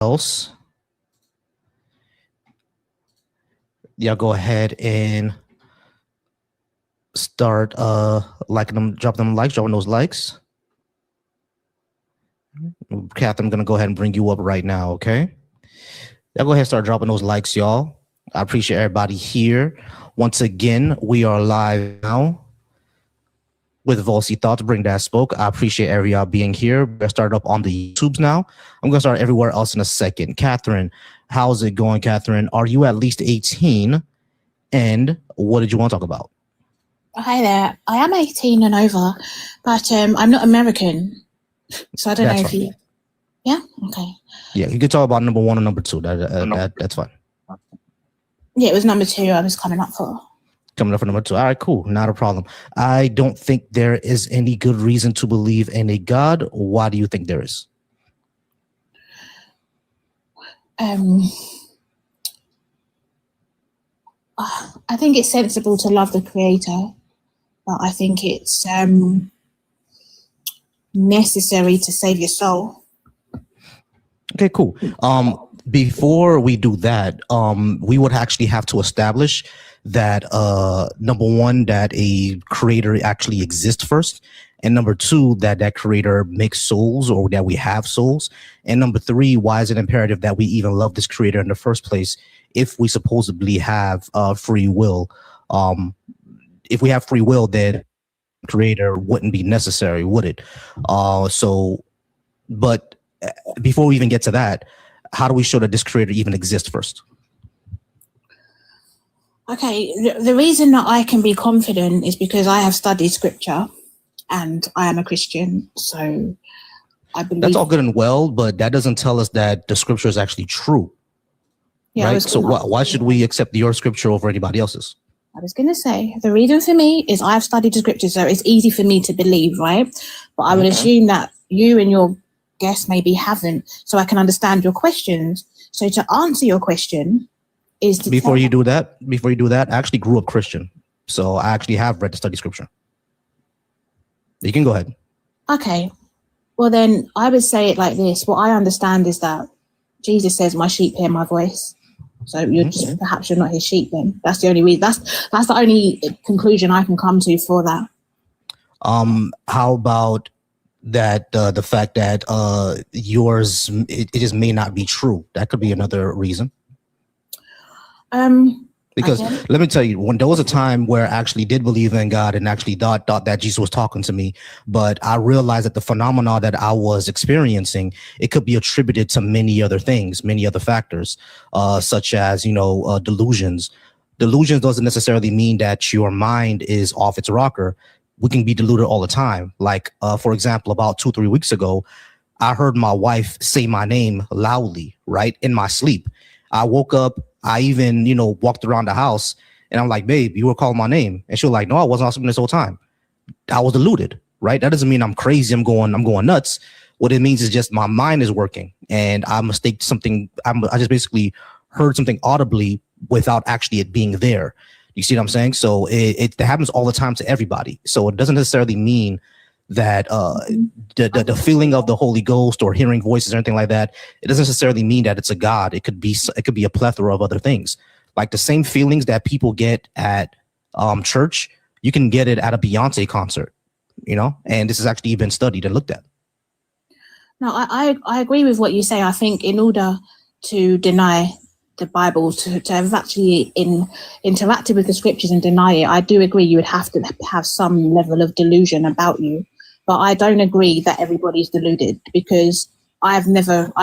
else, y'all go ahead and start liking them, dropping those likes. Catherine, I'm gonna go ahead and bring you up right now, okay? Y'all go ahead and start dropping those likes, y'all. I appreciate everybody here. Once again, we are live now with Volsy Thoughts, Bring That Spoke. I appreciate every y'all being here. We're started up on the YouTubes now. I'm gonna start everywhere else in a second. Catherine, how's it going, Catherine? Are you at least 18? And what did you want to talk about? Hi there. I am 18 and over, but I'm not American. So I don't know if you... Yeah? Okay. Yeah, you could talk about number 1 and number 2. That's fine. Yeah, it was number 2 I was coming up for. Coming up for number 2. All right, cool. Not a problem. I don't think there is any good reason to believe in a God. Why do you think there is? I think it's sensible to love the Creator, but I think it's necessary to save your soul. Okay, cool. Before we do that, we would actually have to establish that number 1, that a creator actually exists first, and number 2, that creator makes souls, or that we have souls, and number 3, why is it imperative that we even love this creator in the first place if we supposedly have free will? If we have free will, then creator wouldn't be necessary, would it? But before we even get to that, how do we show that this creator even exists first? Okay, the reason that I can be confident is because I have studied scripture and I am a Christian, so I believe... That's all good and well, but that doesn't tell us that the scripture is actually true. Yeah, right? So why should we accept your scripture over anybody else's? I was going to say, the reason for me is I've studied the scripture, so it's easy for me to believe, right? But I would assume that you and your guests maybe haven't, so I can understand your questions. So to answer your question is to before you do that, I actually grew up Christian, so I actually have read the study scripture. You can go ahead. Okay. Well, then I would say it like this. What I understand is that Jesus says, "My sheep hear my voice." So you're just, perhaps you're not his sheep then. That's the only reason. That's the only conclusion I can come to for that. How about that the fact that yours it just may not be true? That could be another reason. Because let me tell you, when there was a time where I actually did believe in God and actually thought that Jesus was talking to me, but I realized that the phenomena that I was experiencing, it could be attributed to many other things, many other factors, such as, delusions. Delusions doesn't necessarily mean that your mind is off its rocker. We can be deluded all the time. Like, for example, about 2-3 weeks ago, I heard my wife say my name loudly, right, in my sleep. I woke up. I even, walked around the house and I'm like, babe, you were calling my name. And she was like, no, I wasn't sleeping this whole time. I was deluded, right? That doesn't mean I'm crazy. I'm going nuts. What it means is just my mind is working and I mistaked something. I just basically heard something audibly without actually it being there. You see what I'm saying? So it happens all the time to everybody. So it doesn't necessarily mean that the feeling of the Holy Ghost or hearing voices or anything like that, it doesn't necessarily mean that it's a God. It could be a plethora of other things. Like the same feelings that people get at church, you can get it at a Beyonce concert, and this has actually been studied and looked at. No, I agree with what you say. I think in order to deny the Bible, to have actually interacted with the scriptures and deny it, I do agree you would have to have some level of delusion about you. But I don't agree that everybody's deluded, because I've never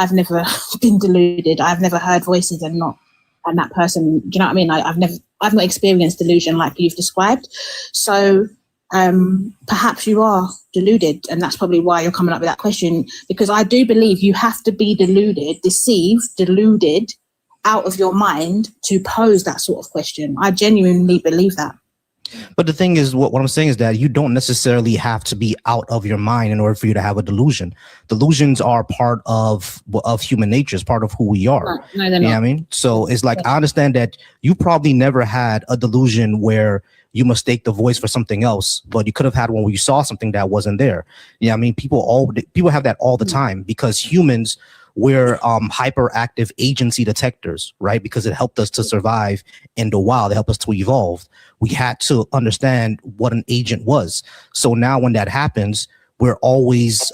been deluded. I've never heard voices and that person. Do you know what I mean? I've not experienced delusion like you've described. So perhaps you are deluded, and that's probably why you're coming up with that question. Because I do believe you have to be deluded out of your mind to pose that sort of question. I genuinely believe that. But the thing is, what I'm saying is that you don't necessarily have to be out of your mind in order for you to have a delusion. Delusions are part of human nature. It's part of who we are. No, they're not. You know what I mean? So it's like, I understand that you probably never had a delusion where you mistake the voice for something else, but you could have had one where you saw something that wasn't there. Yeah, I mean, people have that all the time, because humans we're hyperactive agency detectors, right? Because it helped us to survive in the wild. It helped us to evolve. We had to understand what an agent was. So now when that happens, we're always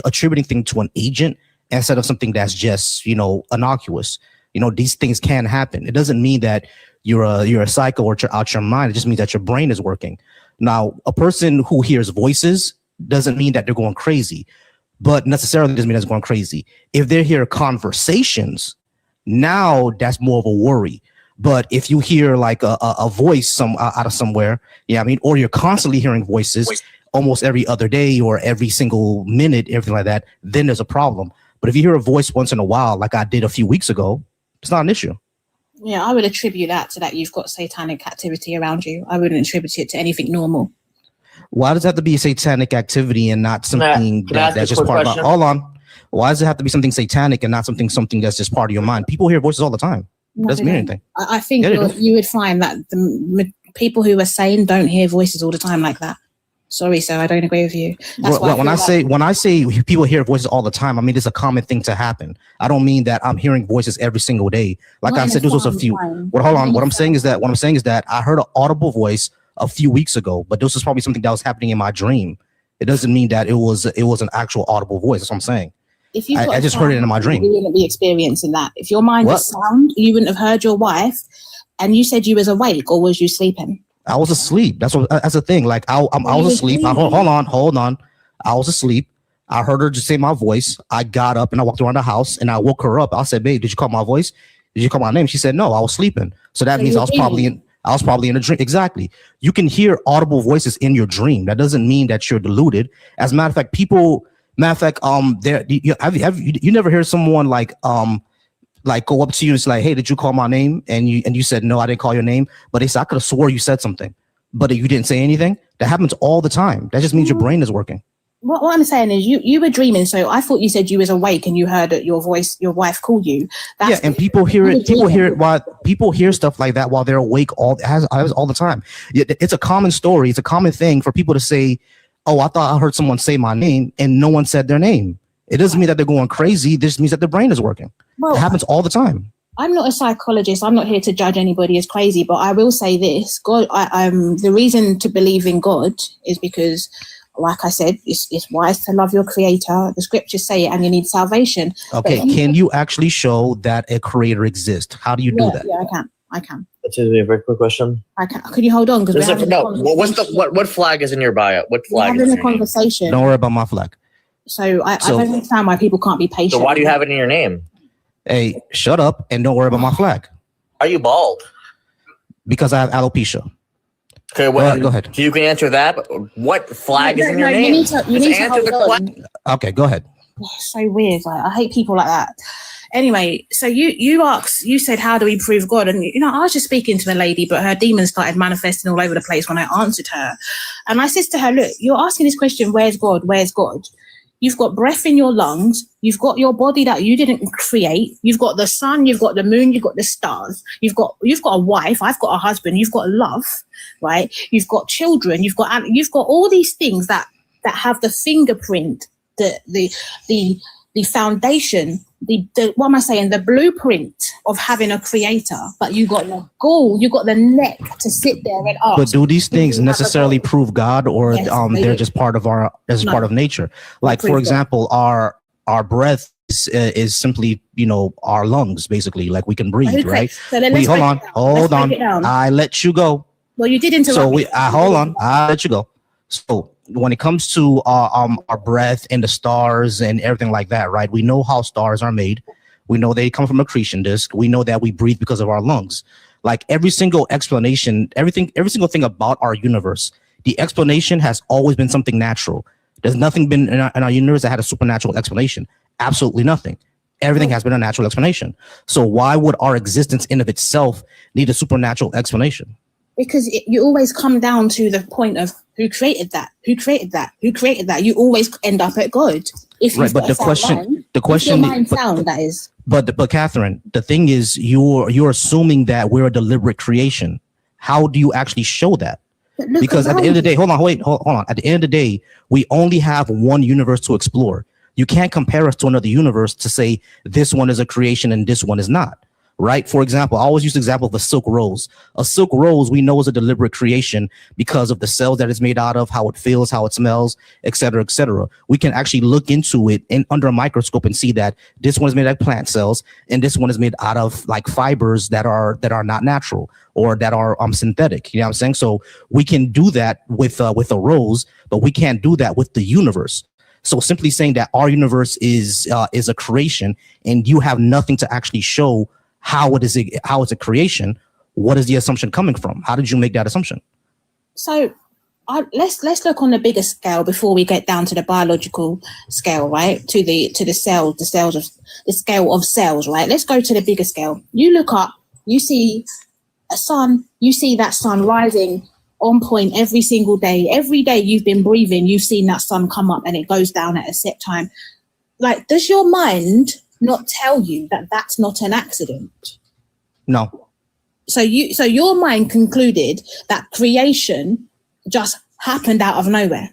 attributing things to an agent instead of something that's just, innocuous. These things can happen. It doesn't mean that you're a psycho or you're out your mind. It just means that your brain is working. Now, a person who hears voices doesn't mean that they're going crazy, but necessarily doesn't mean that's going crazy. If they hear conversations, now that's more of a worry. But if you hear like a voice out of somewhere, or you're constantly hearing voices almost every other day or every single minute, everything like that, then there's a problem. But if you hear a voice once in a while, like I did a few weeks ago, it's not an issue. Yeah, I would attribute that to that you've got satanic activity around you. I wouldn't attribute it to anything normal. Why does it have to be satanic activity and not something that's just part of? Hold on. Why does it have to be something satanic and not something that's just part of your mind? People hear voices all the time. It doesn't mean anything. I think you would find that the people who are sane don't hear voices all the time like that. Sorry, sir, I don't agree with you. When I say people hear voices all the time, I mean it's a common thing to happen. I don't mean that I'm hearing voices every single day. Like I said, this was a few. Well, hold on. What I'm saying is that I heard an audible voice a few weeks ago, but this was probably something that was happening in my dream. It doesn't mean that it was an actual audible voice. That's what I'm saying. If I just heard it in my dream. You wouldn't be experiencing that. If your mind was sound, you wouldn't have heard your wife. And you said you was awake, or was you sleeping? I was asleep. That's the thing. Like I was asleep. Hold on. I was asleep. I heard her just say my voice. I got up and I walked around the house and I woke her up. I said, "Babe, did you call my voice? Did you call my name?" She said, "No, I was sleeping." So that means I was probably in a dream. Exactly. You can hear audible voices in your dream. That doesn't mean that you're deluded. As a matter of fact, you never hear someone like go up to you and say like, "Hey, did you call my name?" And you said, "No, I didn't call your name." But they said, "I could have swore you said something, but you didn't say anything." That happens all the time. That just means your brain is working. What I'm saying is you were dreaming. So I thought you said you was awake and you heard your voice, your wife call you. And people hear it. People hear stuff like that while they're awake all the time. It's a common story. It's a common thing for people to say, "Oh, I thought I heard someone say my name," and no one said their name. It doesn't mean that they're going crazy. This means that their brain is working. Well, it happens all the time. I'm not a psychologist. I'm not here to judge anybody as crazy, but I will say this: God, the reason to believe in God is because, like I said, it's wise to love your creator. The scriptures say it, and you need salvation. Okay, can you actually show that a creator exists? How do you do that? Yeah, I can. That's a very quick question. I can. Can you hold on? Because what flag is in your bio? What flag? We're having a conversation. Don't worry about my flag. So I don't understand why people can't be patient. So why do you have it in your name? Hey, shut up and don't worry about my flag. Are you bald? Because I have alopecia. Okay, well, go ahead. You can answer that. But what flag is in your name? You need to answer the question. Okay, go ahead. So weird. I hate people like that. Anyway, so you said, how do we prove God? And, I was just speaking to a lady, but her demons started manifesting all over the place when I answered her. And I said to her, look, you're asking this question, where's God? Where's God? You've got breath in your lungs. You've got your body that you didn't create. You've got the sun. You've got the moon. You've got the stars. You've got a wife. I've got a husband. You've got love, right? You've got children. You've got all these things that have the fingerprint, the foundation, the what am I saying? The blueprint of having a creator. But you got the gall. You got the neck to sit there and ask. But do these things necessarily prove God, or they're just part of part of nature? Like, for example, our breath is simply our lungs, basically. Like we can breathe, right? So hold on. I let you go. Well, you did interrupt. So hold on. I let you go. So when it comes to our breath and the stars and everything like that, right? We know how stars are made. We know they come from accretion disk. We know that we breathe because of our lungs. Like every single explanation, every single thing about our universe, the explanation has always been something natural. There's nothing been in our universe that had a supernatural explanation. Absolutely nothing. Everything has been a natural explanation. So why would our existence in of itself need a supernatural explanation? Because you always come down to the point of who created that. You always end up at God. Right, but the question, that is. But Catherine, the thing is, you're assuming that we're a deliberate creation. How do you actually show that? Because at the end of the day, hold on. At the end of the day, we only have one universe to explore. You can't compare us to another universe to say this one is a creation and this one is not. Right. For example, I always use the example of a silk rose. A silk rose we know is a deliberate creation because of the cells that it's made out of, how it feels, how it smells, et cetera, et cetera. We can actually look into it under a microscope and see that this one is made out of plant cells and this one is made out of like fibers that are not natural or that are synthetic. You know what I'm saying? So we can do that with a rose, but we can't do that with the universe. So simply saying that our universe is a creation and you have nothing to actually show how it's a creation, what is the assumption coming from? How did you make that assumption? So let's look on the bigger scale before we get down to the biological scale, right? To the scale of cells, right? Let's go to the bigger scale. You look up, you see a sun, you see that sun rising on point every single day. Every day you've been breathing, you've seen that sun come up and it goes down at a set time. Like, does your mind not tell you that that's not an accident? No. So your mind concluded that creation just happened out of nowhere.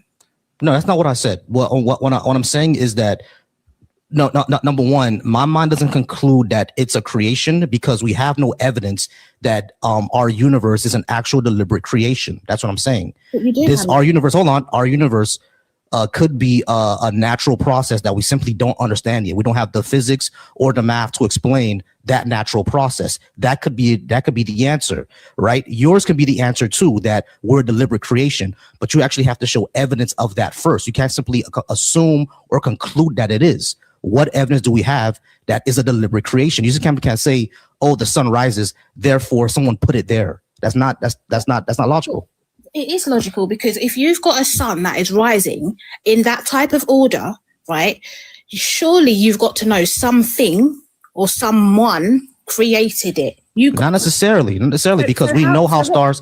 No, that's not what I said. Well, what I'm saying is that no, number one, my mind doesn't conclude that it's a creation because we have no evidence that our universe is an actual deliberate creation. That's what I'm saying. But you do Our universe could be a natural process that we simply don't understand yet. We don't have the physics or the math to explain that natural process. That could be the answer, right? Yours could be the answer too, that we're a deliberate creation, but you actually have to show evidence of that first. You can't simply assume or conclude that it is. What evidence do we have that is a deliberate creation? You just can't say, oh, the sun rises, therefore someone put it there. That's not logical. It is logical, because if you've got a sun that is rising in that type of order, right, surely you've got to know something or someone created it. Not necessarily, because we know how stars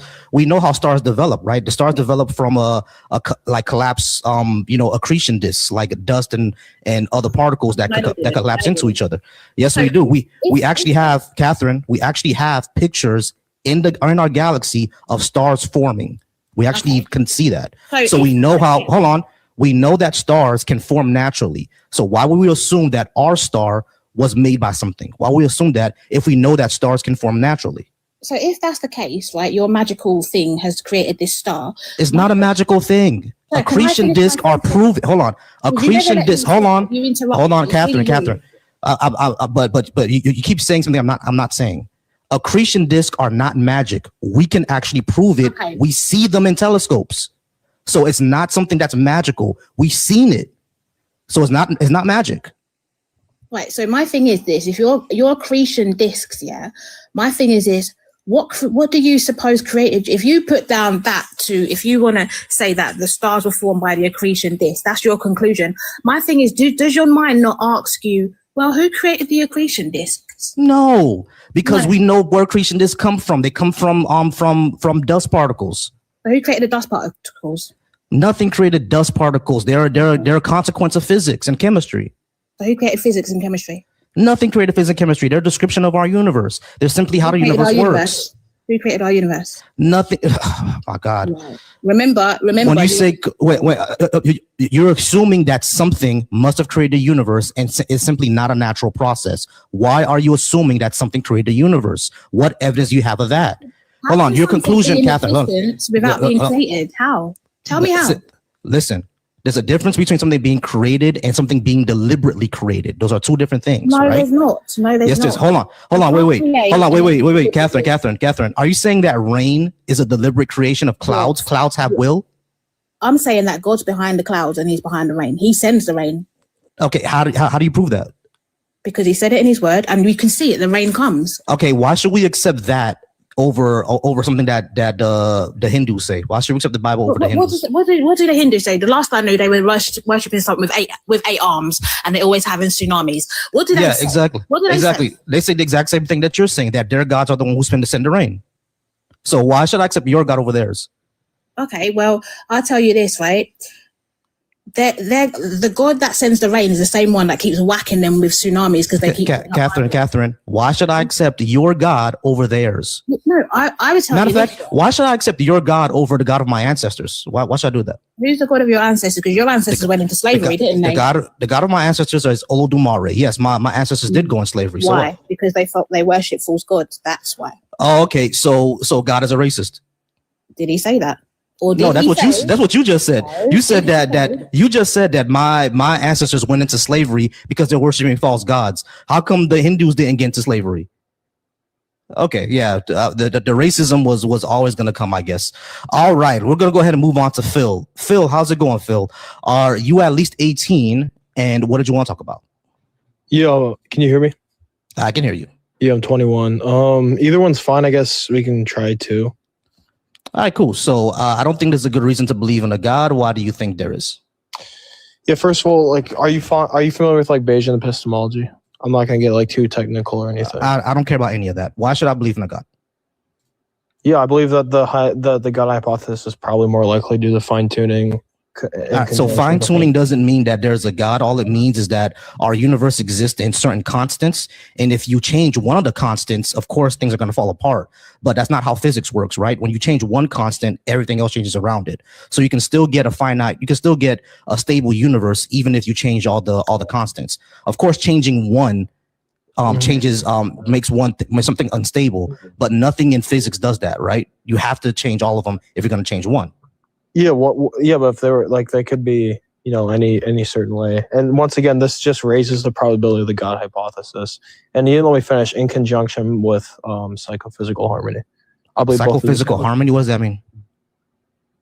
develop, right? The stars develop from a collapse, accretion disks, like dust and other particles that collapse into each other. Yes, we do. We actually have, Catherine, pictures in our galaxy of stars forming. We actually can see that. So we know we know that stars can form naturally. So why would we assume that our star was made by something? Why would we assume that if we know that stars can form naturally? So if that's the case, right, your magical thing has created this star. It's not a magical thing. Accretion disk are proven. Hold on. Accretion disk. Hold on, Catherine. But you keep saying something I'm not saying. Accretion discs are not magic. We can actually prove it. Okay. We see them in telescopes. So it's not something that's magical. We've seen it. So it's not magic. Right. So my thing is this: if your accretion discs, my thing is this: what do you suppose created? If you put down if you want to say that the stars were formed by the accretion disk, that's your conclusion. My thing is, does your mind not ask you, well, who created the accretion discs? No, because we know where accretion discs come from. They come from dust particles. So who created the dust particles? Nothing created dust particles. They're a consequence of physics and chemistry. So who created physics and chemistry? Nothing created physics and chemistry. They're a description of our universe. They're simply how the universe works. Who created our universe? Nothing. Oh my God. Right. Remember. When you say, you're assuming that something must have created a universe, and it's simply not a natural process. Why are you assuming that something created a universe? What evidence do you have of that? Hold on. Your conclusion, Catherine. Without being created. How? Tell me how. Listen. There's a difference between something being created and something being deliberately created. Those are two different things. No, right? There's not. No, there's not. Yes, hold on. Wait. Catherine. Are you saying that rain is a deliberate creation of clouds? Yes. Clouds have will? I'm saying that God's behind the clouds and he's behind the rain. He sends the rain. Okay, how do you prove that? Because he said it in his word and we can see it. The rain comes. Okay, why should we accept that over something that the Hindus say? Why should we accept the Bible over the Hindus? What do the Hindus say? The last I knew, they were worshipping something with eight arms, and they're always having tsunamis. What do they say? Exactly. What do they say? They say the exact same thing that you're saying, that their gods are the one who's going to send the rain. So why should I accept your God over theirs? Okay, well, I'll tell you this, right? they're the God that sends the rain is the same one that keeps whacking them with tsunamis because they keep. Catherine, why should I accept your God over theirs? No, I was telling Matter of fact, why should I accept your God over the God of my ancestors? Why should I do that? Who's the God of your ancestors? Because your ancestors went into slavery, didn't they? The God of my ancestors is Olodumare. Yes, my ancestors did go in slavery. Why? So because they worship false gods. That's why. Oh, okay. So God is a racist. Did he say that? Or did no, that's what you just said. No, you said that you just said that my ancestors went into slavery because they're worshiping false gods. How come the Hindus didn't get into slavery? Okay, yeah, the racism was always going to come, I guess. All right, we're going to go ahead and move on to Phil. Phil, how's it going, Phil? Are you at least 18? And what did you want to talk about? Yo, can you hear me? I can hear you. Yeah, I'm 21. Either one's fine. I guess we can try two. All right, cool. So I don't think there's a good reason to believe in a God. Why do you think there is? Yeah, first of all, like, are you familiar with like Bayesian epistemology? I'm not gonna get like too technical or anything. I don't care about any of that. Why should I believe in a God? Yeah, I believe that the God hypothesis is probably more likely due to fine tuning. So fine tuning doesn't mean that there's a God. All it means is that our universe exists in certain constants. And if you change one of the constants, of course, things are going to fall apart. But that's not how physics works, right? When you change one constant, everything else changes around it. So you can still get a stable universe, even if you change all the constants. Of course, changing one makes something unstable, but nothing in physics does that, right? You have to change all of them if you're going to change one. Yeah, but if they were like, they could be, any certain way. And once again, this just raises the probability of the God hypothesis. And you didn't let me finish. In conjunction with psychophysical harmony. I believe psychophysical harmony. What does that mean?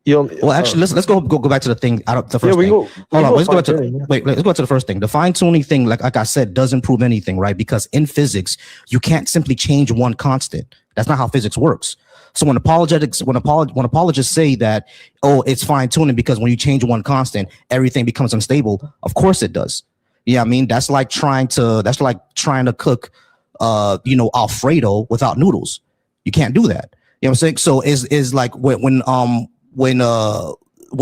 Well, actually, let's go back to the thing. The first thing. Hold on. Let's go back to the first thing. The fine tuning thing, like I said, doesn't prove anything, right? Because in physics, you can't simply change one constant. That's not how physics works. So when apologists say that, it's fine tuning because when you change one constant, everything becomes unstable. Of course it does. Yeah, I mean that's like trying to cook, Alfredo without noodles. You can't do that. You know what I'm saying? So is like when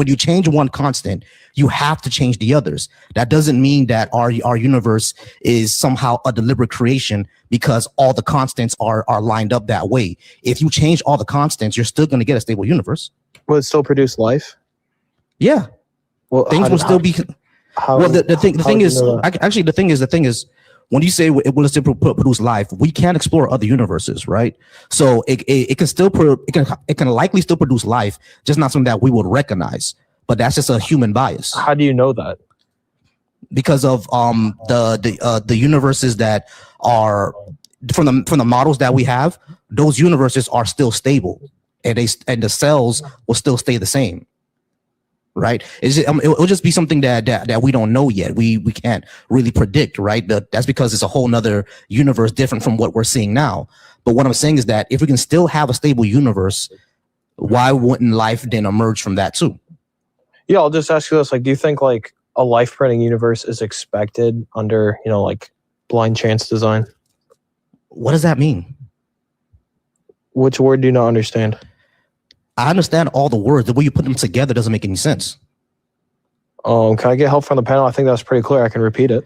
you change one constant, you have to change the others. That doesn't mean that our universe is somehow a deliberate creation because all the constants are lined up that way. If you change all the constants, you're still going to get a stable universe. Will it still produce life? Yeah. Well, things will still be. Well, the thing is, when you say it will still produce life, we can explore other universes, right? So it can likely still produce life, just not something that we would recognize. But that's just a human bias. How do you know that? Because of the universes that are from the models that we have, those universes are still stable, and the cells will still stay the same. Right? It'll just be something that we don't know yet. We can't really predict, right? That's because it's a whole nother universe different from what we're seeing now. But what I'm saying is that if we can still have a stable universe, why wouldn't life then emerge from that too? Yeah, I'll just ask you this. Like, do you think like a life-printing universe is expected under, like blind chance design? What does that mean? Which word do you not understand? I understand all the words. The way you put them together doesn't make any sense. Can I get help from the panel? I think that's pretty clear. I can repeat it.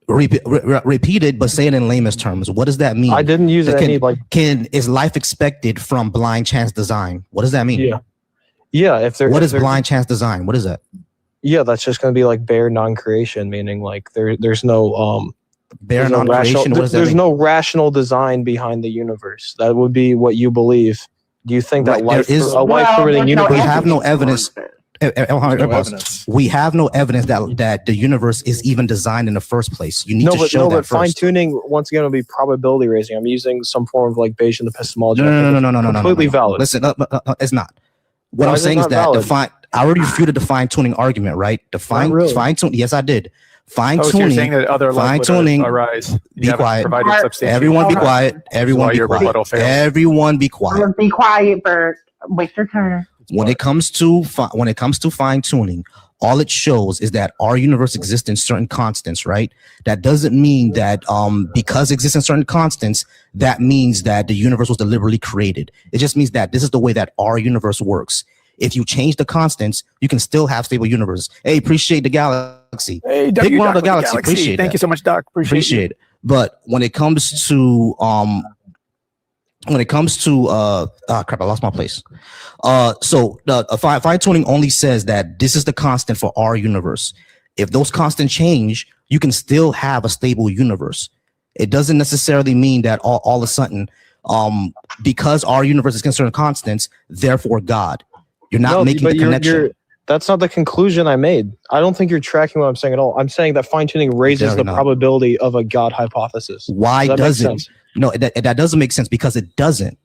Repeat it, but say it in layman's terms. What does that mean? I didn't use is life expected from blind chance design? What does that mean? Yeah. What is blind chance design? What is that? Yeah, that's just going to be like bare non-creation, meaning like there's no bare non-creation. There's no rational design behind the universe. That would be what you believe. Do you think that life-permitting universe? We have no evidence. We have no evidence that the universe is even designed in the first place. You need to show that first. Fine-tuning once again will be probability raising. I'm using some form of like Bayesian epistemology. No. Completely valid. Listen, it's not. What I'm saying is that I already refuted the fine-tuning argument, right? Fine-tuning. Yes, I did. Fine-tuning. You're saying that other fine-tuning. Arise. Be quiet. Everyone be quiet. Everyone be quiet. Everyone be quiet. Be quiet, Bert. Wait your turn. When it comes to fine-tuning, all it shows is that our universe exists in certain constants, right? That doesn't mean that because it exists in certain constants, that means that the universe was deliberately created. It just means that this is the way that our universe works. If you change the constants, you can still have stable universes. Hey, appreciate the galaxy. Hey, Big one of the Doc with galaxy. Appreciate Thank that. you so much, Doc. Appreciate it. But when it comes to crap, I lost my place. So the fine tuning only says that this is the constant for our universe. If those constants change, you can still have a stable universe. It doesn't necessarily mean that all of a sudden, because our universe is concerned constants, therefore God. You're not making the connection. That's not the conclusion I made. I don't think you're tracking what I'm saying at all. I'm saying that fine tuning raises the probability of a God hypothesis. Why doesn't? No, that doesn't make sense because it doesn't.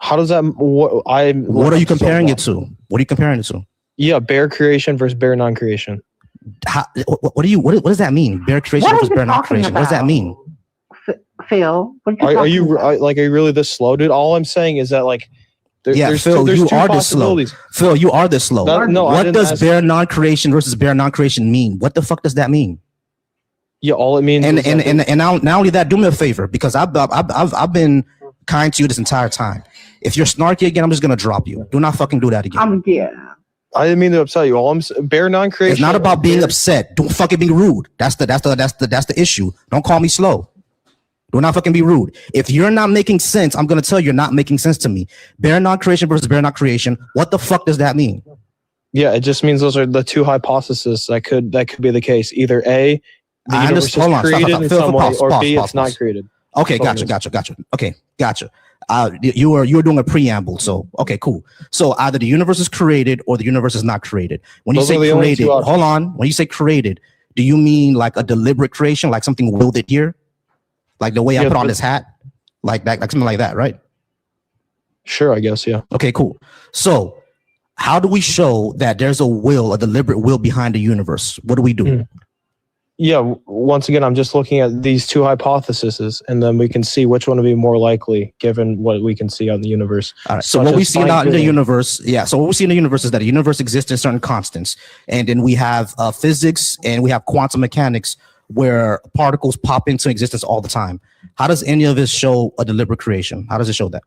How does that? What are you comparing it to? What are you comparing it to? Yeah, bare creation versus bare non-creation. What does that mean? Bare creation versus bare non-creation. What does that mean? Phil, are you really this slow, dude? All I'm saying is that like. Phil, you are this slow. Phil, you are this slow. What does bare non-creation versus bare non-creation mean? What the fuck does that mean? Yeah, all it means. And not only that, do me a favor because I've been kind to you this entire time. If you're snarky again, I'm just gonna drop you. Do not fucking do that again. I didn't mean to upset you. All I'm bare non-creation. It's not about being upset. Don't fucking be rude. That's the issue. Don't call me slow. Do not fucking be rude. If you're not making sense, I'm gonna tell you you're not making sense to me. Bare non-creation versus bare non-creation. What the fuck does that mean? Yeah, it just means those are the two hypotheses that could be the case. Either A, the universe is created in some way, or B, it's not created. Okay, gotcha. Okay, gotcha. You were doing a preamble, so okay, cool. So either the universe is created or the universe is not created. When you say created, hold on. When you say created, do you mean like a deliberate creation, like something willed it here? Like the way I put on this hat, like that, like something like that, right? Sure, I guess, yeah. Okay, cool. So, how do we show that there's a deliberate will behind the universe? What do we do? Yeah, once again, I'm just looking at these two hypotheses, and then we can see which one would be more likely given what we can see out in the universe. All right. So what we see out in the universe, so what we see in the universe is that the universe exists in certain constants, and then we have physics and we have quantum mechanics, where particles pop into existence all the time. How does any of this show a deliberate creation? How does it show that?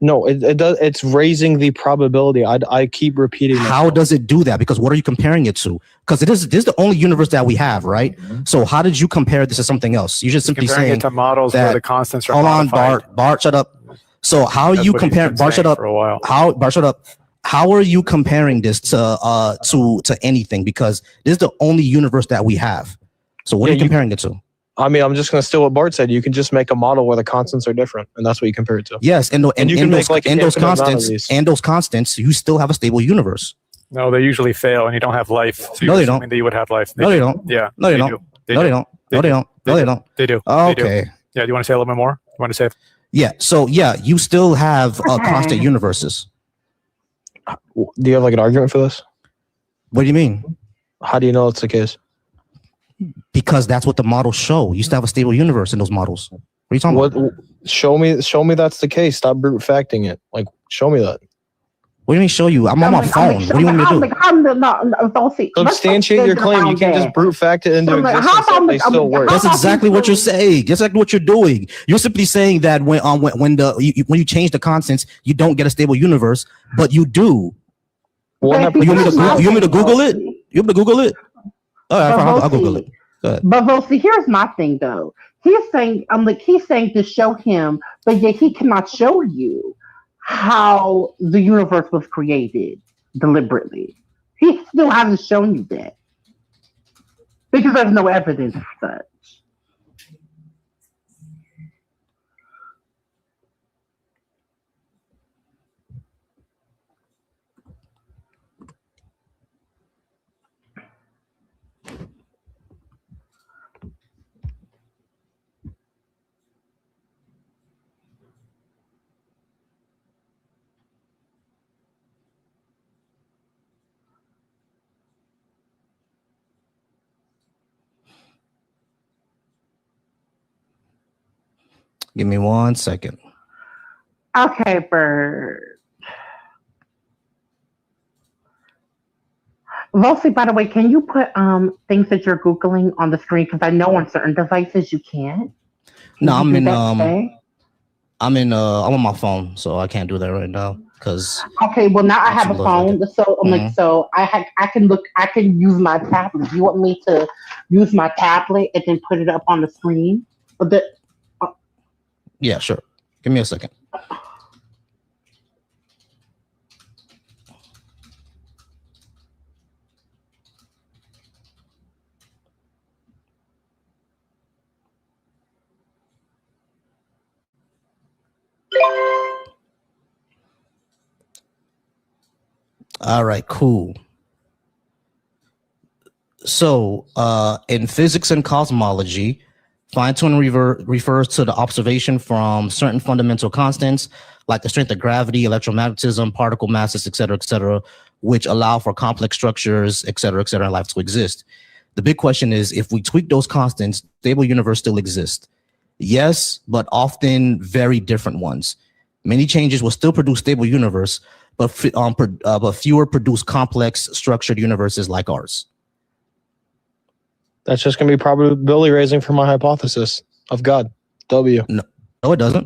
No, it does. It's raising the probability. I keep repeating. How does it do that? Because what are you comparing it to? Because this is the only universe that we have, right? So how did you compare this to something else? You're just simply saying it to models where the constants are modified. Bart, shut up. So how are you comparing? Bart, shut up. For a while. Bart, shut up. How are you comparing this to anything? Because this is the only universe that we have. So what are you comparing it to? I mean, I'm just going to steal what Bart said. You can just make a model where the constants are different, and that's what you compare it to. Yes, and those constants, you still have a stable universe. No, they usually fail, and you don't have life. So no, they don't. That you would have life. No, they don't. Yeah. No, they don't. No, they don't. No, they don't. No, they don't. They do. Okay. Yeah. Do you want to say a little bit more? You want to say? Yeah. So you still have constant universes. Do you have like an argument for this? What do you mean? How do you know it's the case? Because that's what the models show. You still have a stable universe in those models. What are you talking about? Show me that's the case. Stop brute facting it. Like, show me that. What do you mean show you? I'm on my phone. What do you want me to do? Substantiate your claim. You can't just brute fact it into existence and they still work. That's exactly what you're saying. That's exactly what you're doing. You're simply saying that when you change the constants, you don't get a stable universe, but you do. You want me to Google it? You want me to Google it? All right, I'll Google it. But Volsi, here's my thing though. He's saying to show him, but yet he cannot show you how the universe was created deliberately. He still hasn't shown you that because there's no evidence of such. Give me 1 second. Okay, Bird. Volsi, by the way, can you put things that you're Googling on the screen? Because I know on certain devices you can't. No, I'm on my phone, so I can't do that right now. because Okay, well now I have a actually looks like phone, it. so I'm like, Mhm. so I can look, I can use my tablet. Do you want me to use my tablet and then put it up on the screen? Or the, Yeah, sure. Give me a second. All right, cool. So, in physics and cosmology, fine-tuning refers to the observation from certain fundamental constants like the strength of gravity, electromagnetism, particle masses, et cetera, which allow for complex structures, et cetera, in life to exist. The big question is, if we tweak those constants, stable universe still exists. Yes, but often very different ones. Many changes will still produce stable universe, but fewer produce complex structured universes like ours. That's just going to be probability raising for my hypothesis of God. W. No, it doesn't.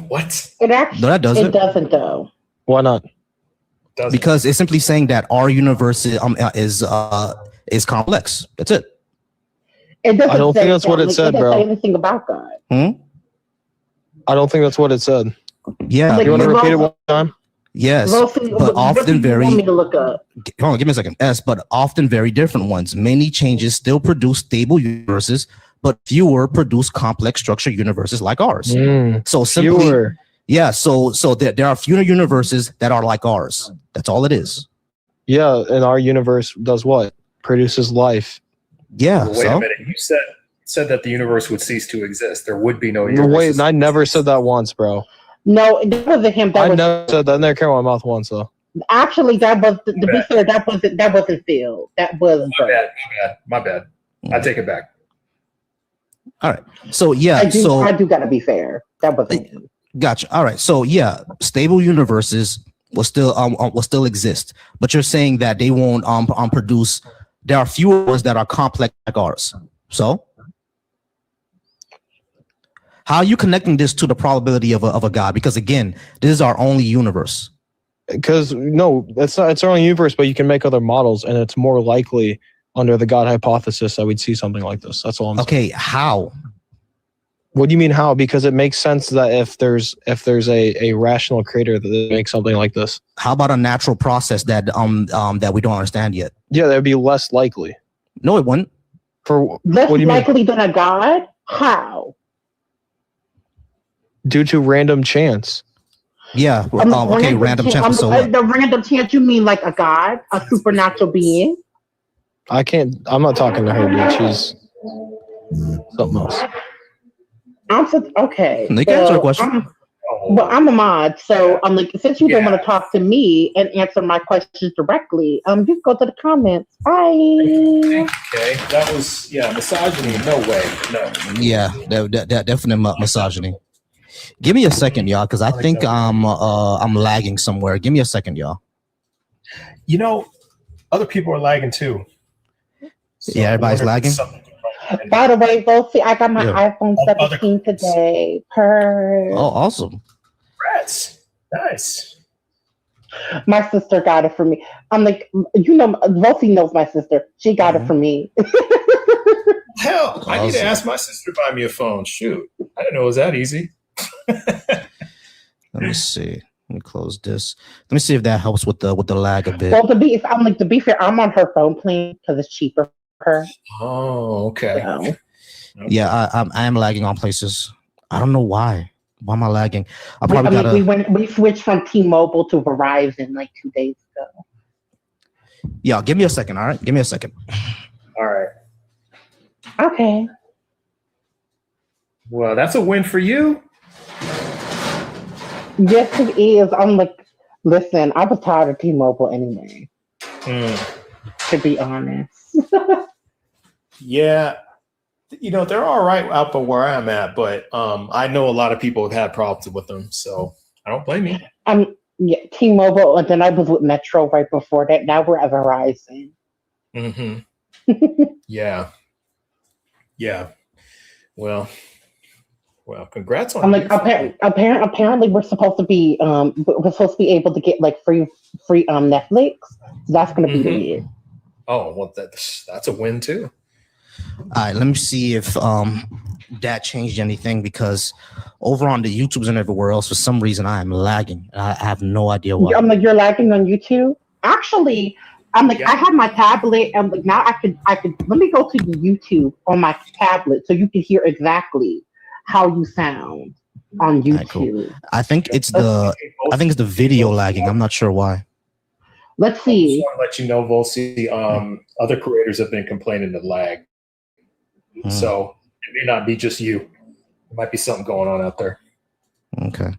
What? it actually, No, that doesn't. it doesn't though. Why not? Doesn't. Because it's simply saying that our universe is complex. That's it. It doesn't I don't say think that's what it like, said, doesn't bro. say anything about God. Hmm? I don't think that's what it said. Yeah. Like, You want to Well, repeat it one time? Yes, Rosie, but what do often you very. want me to look up? Hold on, give me a second. Yes, but often very different ones. Many changes still produce stable universes, but fewer produce complex structured universes like ours. So simply, Fewer. yeah. So there are fewer universes that are like ours. That's all it is. Yeah, and our universe does what? Produces life. Yeah. Well, wait so a minute. You said that the universe would cease to exist. There would be no universe. Wait, I never said that once, bro. No, that wasn't him. That I was never said that. I never came out of my mouth once, though. actually that was to be fair. That wasn't Phil. That was My bad. I take it back. all right. So yeah. I do gotta be fair. That wasn't him. Gotcha. All right. So yeah, stable universes will still exist, but you're saying that they won't produce. There are fewer ones that are complex like ours. So how are you connecting this to the probability of a God? Because again, this is our only universe. Because no, it's not. It's our own universe, but you can make other models, and it's more likely under the God hypothesis that we'd see something like this. That's all I'm saying. Okay. How? What do you mean how? Because it makes sense that if there's a rational creator that makes something like this. How about a natural process that that we don't understand yet? Yeah, that'd be less likely. No, it wouldn't. For Less what do you mean? likely than a God? How? Due to random chance. Yeah. Okay. Random chance. So what? The random chance, you mean like a God, a supernatural being? I'm not talking to her, dude. She's something else. Okay. You can answer a question. I'm a mod, so I'm like, since you don't want to talk to me and answer my questions directly, you can go to the comments. Bye. Okay, that was misogyny. No way, no. Yeah, that definitely misogyny. Give me a second, y'all, because I think I'm lagging somewhere. Give me a second, y'all. You know, other people are lagging too. So Yeah, everybody's lagging. By the way, Volsy, I got my Yeah. iPhone 17 today. Oh, awesome. Congrats. Nice. My sister got it for me. I'm like, Volsy knows my sister. She got it for me. Hell, I need to Awesome. ask my sister to buy me a phone. Shoot, I didn't know it was that easy. Let me see. Let me close this. Let me see if that helps with the lag a bit. Well, to be fair, I'm on her phone plan because it's cheaper for her. Oh, okay. So. Yeah, I am lagging on places. I don't know why. Why am I lagging? I probably gotta. We switched from T-Mobile to Verizon like 2 days ago. Yeah, give me a second. All right, give me a second. All right. Okay. Well, that's a win for you. Yes, it is. I'm like, listen, I was tired of T-Mobile anyway. To be honest. Yeah. You know, they're all right out for where I'm at, but I know a lot of people have had problems with them, so I don't blame you. Yeah, T-Mobile, and then I was with Metro right before that. Now we're at Verizon. Mm-hmm. Yeah. Yeah. Well, Well, congrats on I'm like, you. apparently we're supposed to be able to get like free Netflix. So that's gonna be Mhm. lit. Oh, well, that's a win too. All right, let me see if that changed anything, because over on the YouTubes and everywhere else, for some reason I am lagging. I have no idea why. I'm like, you're lagging on YouTube. Actually, I'm like, Yeah. I have my tablet. I'm like, now I could. Let me go to the YouTube on my tablet so you can hear exactly how you sound on All right, cool. YouTube. I think it's the video lagging. I'm not sure why. Let's I just see. want to let you know, Volsi, other creators have been complaining of lag. So it may not be just you. There might be something going on out there. Okay.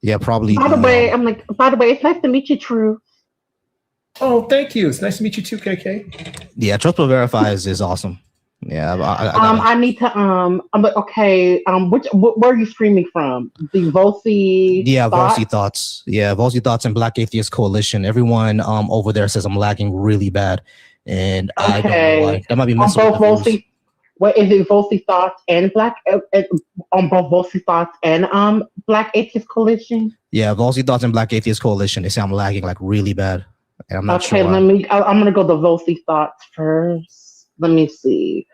Yeah, probably By the way, it's nice to meet you, True. Oh, thank you. It's nice to meet you too, KK. yeah, Trust But Verify is awesome. Yeah, I gotta, I need to I'm like, okay, where are you streaming from? The Volsi Volsi Thoughts. Yeah, Volsi Thoughts and Black Atheist Coalition. Everyone over there says I'm lagging really bad, and I don't know why. That might be on messing both with the views. Volsi. What is it? Volsi Thoughts and on both Volsi Thoughts and Black Atheist Coalition. Yeah, Volsi Thoughts and Black Atheist Coalition. They say I'm lagging like really bad, and I'm not sure why. I'm gonna go to Volsi Thoughts first. Let me see.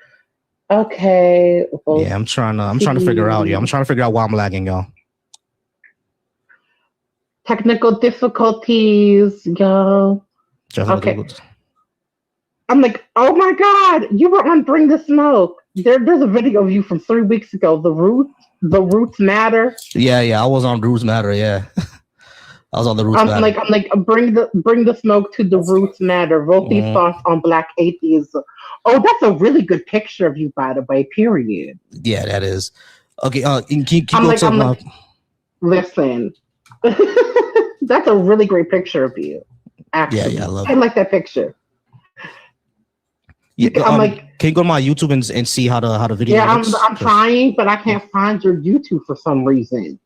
Okay. Yeah, I'm trying to figure out. Yeah, I'm trying to figure out why I'm lagging, y'all. Technical difficulties, y'all. Okay. I'm like, oh my God, you were on Bring the Smoke. There's a video of you from 3 weeks ago. The Roots Matter. Yeah, I was on Roots Matter. Yeah, I was on the Roots Matter. I'm like, bring the smoke to the Roots Matter. Volsi Thoughts on Black Atheism. Oh, that's a really good picture of you, by the way. Period. Yeah, that is. Okay, listen. That's a really great picture of you. Actually, yeah, I love I like that picture. Yeah, can you go to my YouTube and see how the video? Yeah, looks? I'm trying, but I can't find your YouTube for some reason.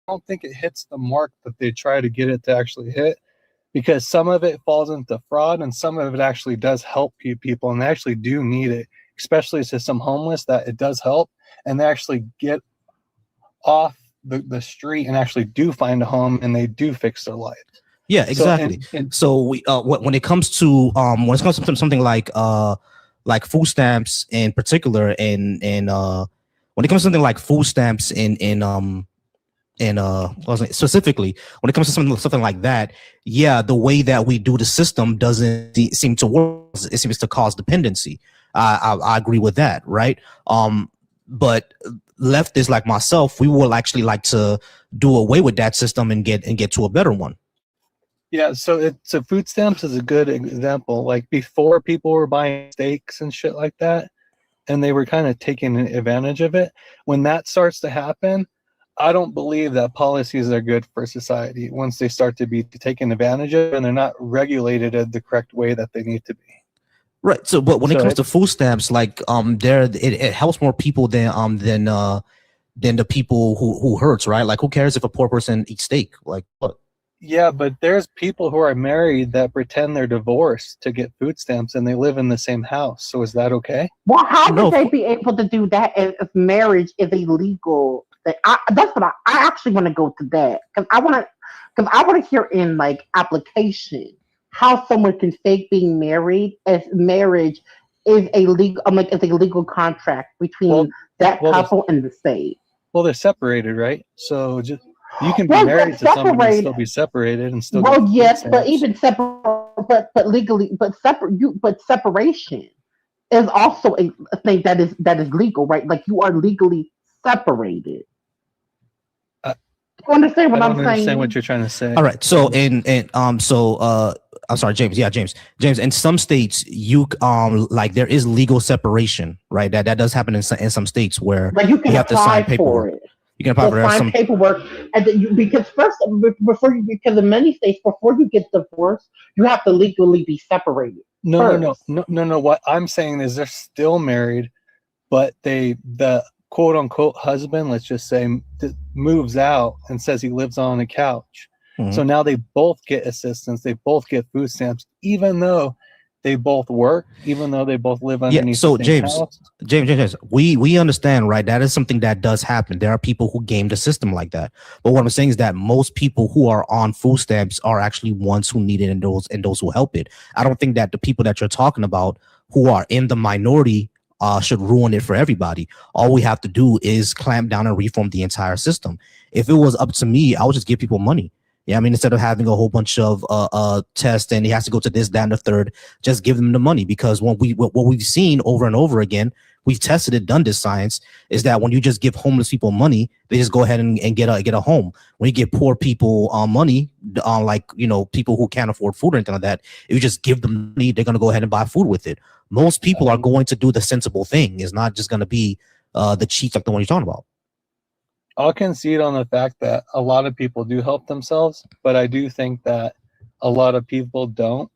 don't think it hits the mark that they try to get it to actually hit, because some of it falls into fraud and some of it actually does help people, and they actually do need it, especially to some homeless, that it does help, and they actually get off the street and actually do find a home and they do fix their life. Yeah, exactly. So we when it comes to something like food stamps in particular, and when it comes to something like food stamps specifically when it comes to something like that, yeah, the way that we do the system doesn't seem to work. It seems to cause dependency. I agree with that, right? But leftists like myself, we will actually like to do away with that system and get to a better one. Yeah, so food stamps is a good example. Like before, people were buying steaks and shit like that, and they were kind of taking advantage of it. When that starts to happen, I don't believe that policies are good for society once they start to be taken advantage of and they're not regulated in the correct way that they need to be. Right. So, but when it comes to food stamps, like it helps more people than the people who hurts, right? Like, who cares if a poor person eats steak? Like, what? Yeah, but there's people who are married that pretend they're divorced to get food stamps and they live in the same house. So is that okay? Well, how would they be able to do that if marriage is illegal? That's what I actually want to go to that, because I want to hear in like application how someone can fake being married as marriage is a legal, it's a legal contract between that couple and the state. Well, they're separated, right? So just you can be married to someone and still be separated and still. Well, yes, but even but legally, but separation is also a thing that is legal, right? Like you are legally separated. You understand what I'm saying? I don't understand what you're trying to say. All right. So I'm sorry, James. Yeah, James. In some states, you like there is legal separation, right? That does happen in some states where you can have to sign paperwork. You can apply for sign paperwork, and then because in many states, before you get divorced, you have to legally be separated. No. What I'm saying is they're still married, but the quote unquote husband, let's just say, moves out and says he lives on a couch. Mm-hmm. So now they both get assistance. They both get food stamps, even though they both work, even though they both live underneath. So the same house. James, we understand, right? That is something that does happen. There are people who game the system like that. But what I'm saying is that most people who are on food stamps are actually ones who need it and those who help it. I don't think that the people that you're talking about who are in the minority should ruin it for everybody. All we have to do is clamp down and reform the entire system. If it was up to me, I would just give people money. Yeah, I mean, instead of having a whole bunch of tests and he has to go to this, that, and the third, just give them the money. Because what we've seen over and over again, we've tested it, done this science, is that when you just give homeless people money, they just go ahead and get a home. When you give poor people money, like, you know, people who can't afford food or anything like that, if you just give them money, they're going to go ahead and buy food with it. Most people are going to do the sensible thing. It's not just going to be the cheats like the one you're talking about. I'll concede on the fact that a lot of people do help themselves, but I do think that a lot of people don't,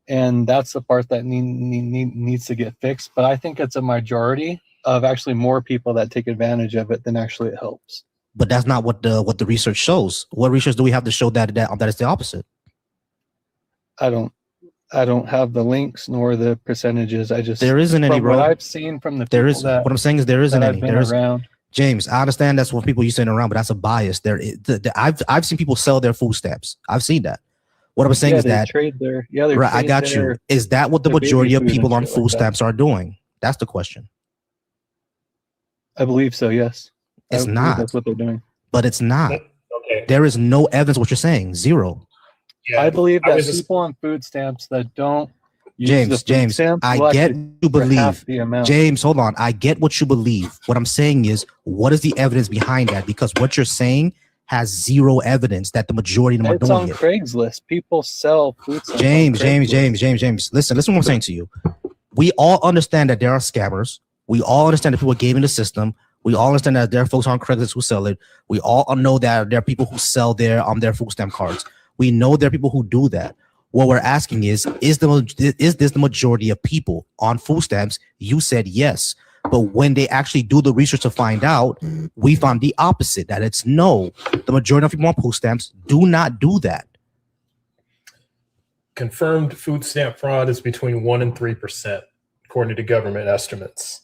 and that's the part that needs to get fixed. But I think it's a majority of actually more people that take advantage of it than actually it helps. But that's not what the research shows. What research do we have to show that is the opposite? I don't have the links nor the percentages. There isn't any. What I've seen from the there is. What I'm saying is there isn't any. There is around. James, I understand that's what people you saying around, but that's a bias. I've seen people sell their food stamps. I've seen that. What I'm saying is that right, I got you. Is that what the majority of people on food stamps are doing? That's the question. I believe so. Yes. It's not. That's what they're doing. But it's not. Okay. There is no evidence what you're saying. Zero. Yeah, I believe that people on food stamps that don't. James, I get you believe. James, hold on. I get what you believe. What I'm saying is, what is the evidence behind that? Because what you're saying has zero evidence that the majority of them are doing it. It's on Craigslist. People sell food stamps. James. Listen what I'm saying to you. We all understand that there are scammers. We all understand that people are gaming the system. We all understand that there are folks on Craigslist who sell it. We all know that there are people who sell their food stamp cards. We know there are people who do that. What we're asking is this the majority of people on food stamps? You said yes. But when they actually do the research to find out, we found the opposite, that it's no. The majority of people on food stamps do not do that. Confirmed food stamp fraud is between 1% and 3%, according to government estimates.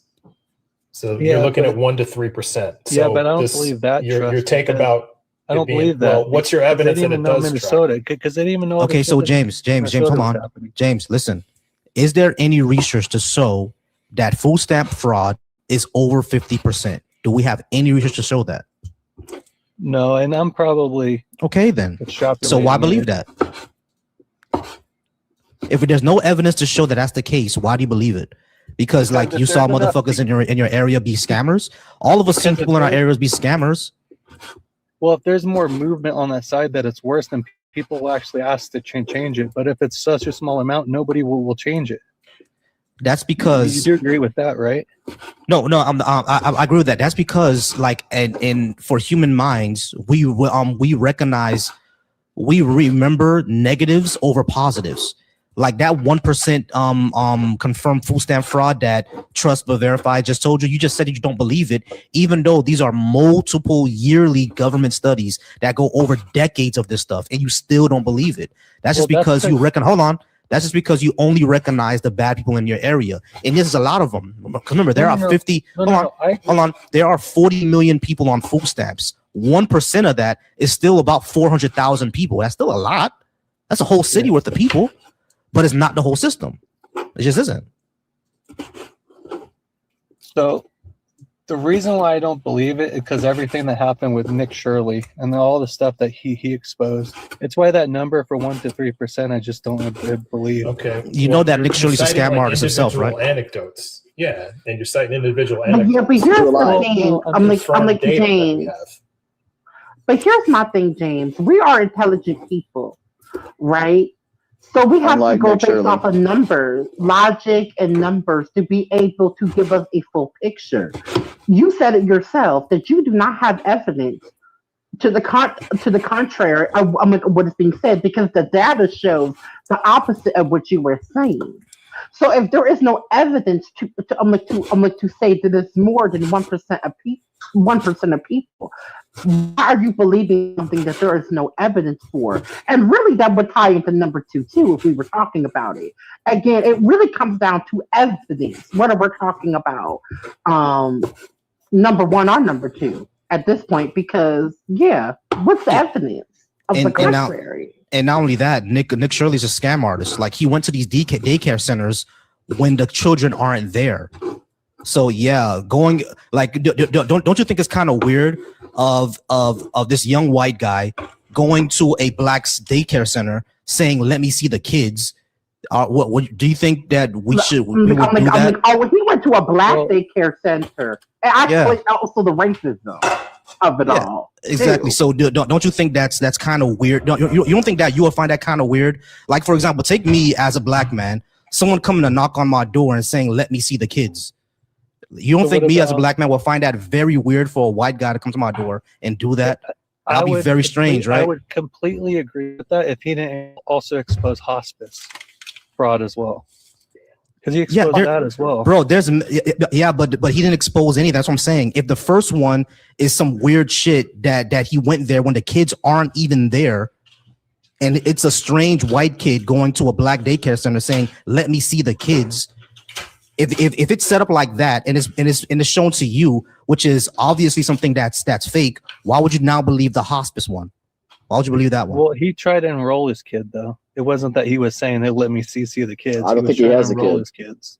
So Yeah, you're looking but- at 1% to 3%. Yeah, So but I don't believe that, Your Trust, take because about I don't it being- believe that. Well, what's your because evidence they that didn't it even know does Minnesota because they didn't even know. Okay, so James, hold Minnesota was on. happening. James, listen. Is there any research to show that food stamp fraud is over 50%? Do we have any research to show that? No, and I'm probably Okay, then. So why extrapolating believe it. that? If there's no evidence to show that that's the case, why do you believe it? Because like if you saw there's enough motherfuckers in your area be scammers. All of us seen Because if people in our there- areas be scammers. Well, if there's more movement on that side that it's worse, then people will actually ask to change it. But if it's such a small amount, nobody will change it. That's You because do agree with that, right? no, I agree with that. That's because like and for human minds, we recognize, we remember negatives over positives. Like that 1% confirmed food stamp fraud that Trust but Verify just told you. You just said that you don't believe it, even though these are multiple yearly government studies that go over decades of this stuff, and you still don't believe it. That's just Well, that's because you reckon. Hold on. That's just because you only recognize the bad people in your area, and there's a lot of them. Remember, there are 50. Hold on. There are 40 million people on food stamps. 1% of that is still about 400,000 people. That's still a lot. That's a whole city worth of people. But it's not the whole system. It just isn't. So the reason why I don't believe it is because everything that happened with Nick Shirley and all the stuff that he exposed. It's why that number for 1% to 3% I just don't believe. Okay. You know that you're Nick Shirley's a citing, scam artist himself, individual right? Anecdotes. Yeah, and you're citing individual But anecdotes. yeah, but here's the thing. Well, I'm like Confirmed data that we James. have. But here's my thing, James. We are intelligent people, right? So we have Unlike to go Nick based Shirley. off of numbers, logic, and numbers to be able to give us a full picture. You said it yourself that you do not have evidence to the contrary of what is being said, because the data shows the opposite of what you were saying. So if there is no evidence to say that it's more than 1% of people, 1% of people, why are you believing something that there is no evidence for? And really, that would tie into number two too, if we were talking about it. Again, it really comes down to evidence. What are we talking about? Number one or number two at this point? Because what's the evidence of the contrary? And not only that, Nick Shirley's a scam artist. Like he went to these daycare centers when the children aren't there. So yeah, going like don't you think it's kind of weird of this young white guy going to a black daycare center saying, "Let me see the kids"? What do you think that we would do that? Oh, he went to a black daycare center, and actually also the racism of it all. Exactly. Too. So don't you think that's kind of weird? You don't think that you would find that kind of weird? Like for example, take me as a black man, someone coming to knock on my door and saying, "Let me see the kids." You don't think me as a black man will find that very weird for a white guy to come to my door and do that? That'll be very strange, right? I would completely agree with that if he didn't also expose hospice fraud as well. Because he exposed that as well. Bro, but he didn't expose any. That's what I'm saying. If the first one is some weird shit that he went there when the kids aren't even there, and it's a strange white kid going to a black daycare center saying, "Let me see the kids." If it's set up like that and it's shown to you, which is obviously something that's fake, why would you now believe the hospice one? Why would you believe that one? Well, he tried to enroll his kid though. It wasn't that he was saying, "Hey, let me see the kids." I don't think he has a kid. His kids.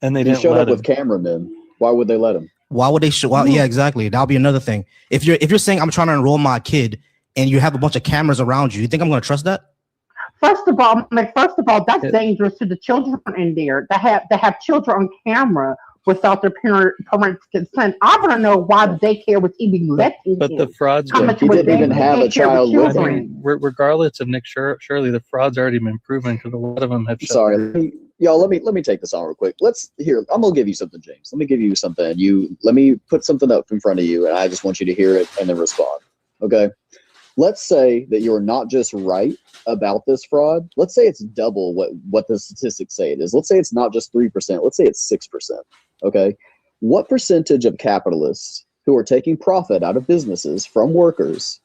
And they He didn't showed let up him. with cameramen. Why would they let him? Why would they show? Well, yeah, exactly. That'll be another thing. If you're saying I'm trying to enroll my kid and you have a bunch of cameras around you, you think I'm going to trust that? First of all, that's dangerous to the children in there that have children on camera without their parents' consent. I want to know why the daycare was even letting But the frauds, come into He didn't even have a child with him. regardless of Nick Shirley, the fraud's already been proven because a lot of them have. Sorry, y'all. Let me take this on real quick. I'm gonna give you something, James. Let me give you something. Let me put something up in front of you, and I just want you to hear it and then respond. Okay. Let's say that you're not just right about this fraud. Let's say it's double what the statistics say it is. Let's say it's not just 3%. Let's say it's 6%. Okay. What percentage of capitalists who are taking profit out of businesses from workers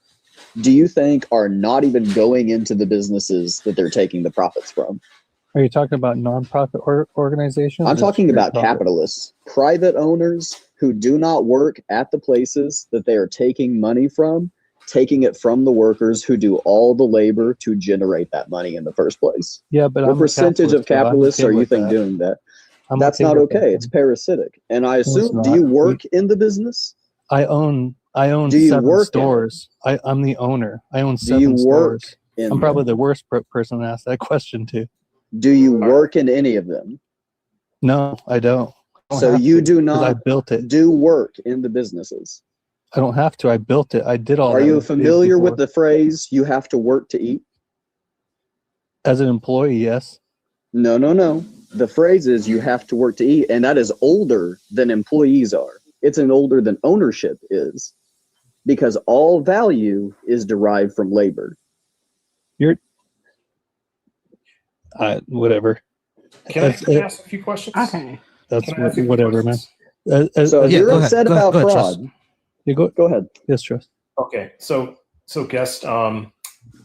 do you think are not even going into the businesses that they're taking the profits from? Are you talking about nonprofit organizations? I'm talking about profit? capitalists, private owners who do not work at the places that they are taking money from, taking it from the workers who do all the labor to generate that money in the first place. Yeah, but what I'm percentage of capitalists are you think doing that? That's not okay. It's parasitic. And I assume, do you work in the business? I own Do you 7 work stores. I'm the owner. I own Do you 7 work stores. in I'm probably them? the worst person to ask that question to. Do you work in any of them? No, I don't. So you do 'cause not I built it. do work in the businesses. I don't have to. I built it. I did all Are that you with familiar before. with the phrase, you have to work to eat? As an employee, yes. No, no, no. The phrase is you have to work to eat, and that is older than employees are. It's an older than ownership is, because all value is derived from labor. Whatever. Can I ask a few questions? Okay. That's Can I ask you a few whatever, man. questions? So if Yeah, you're go ahead. upset Go ahead. about Go ahead, fraud, Trust. You go. go ahead. Yes, Trust. Okay, so guest, I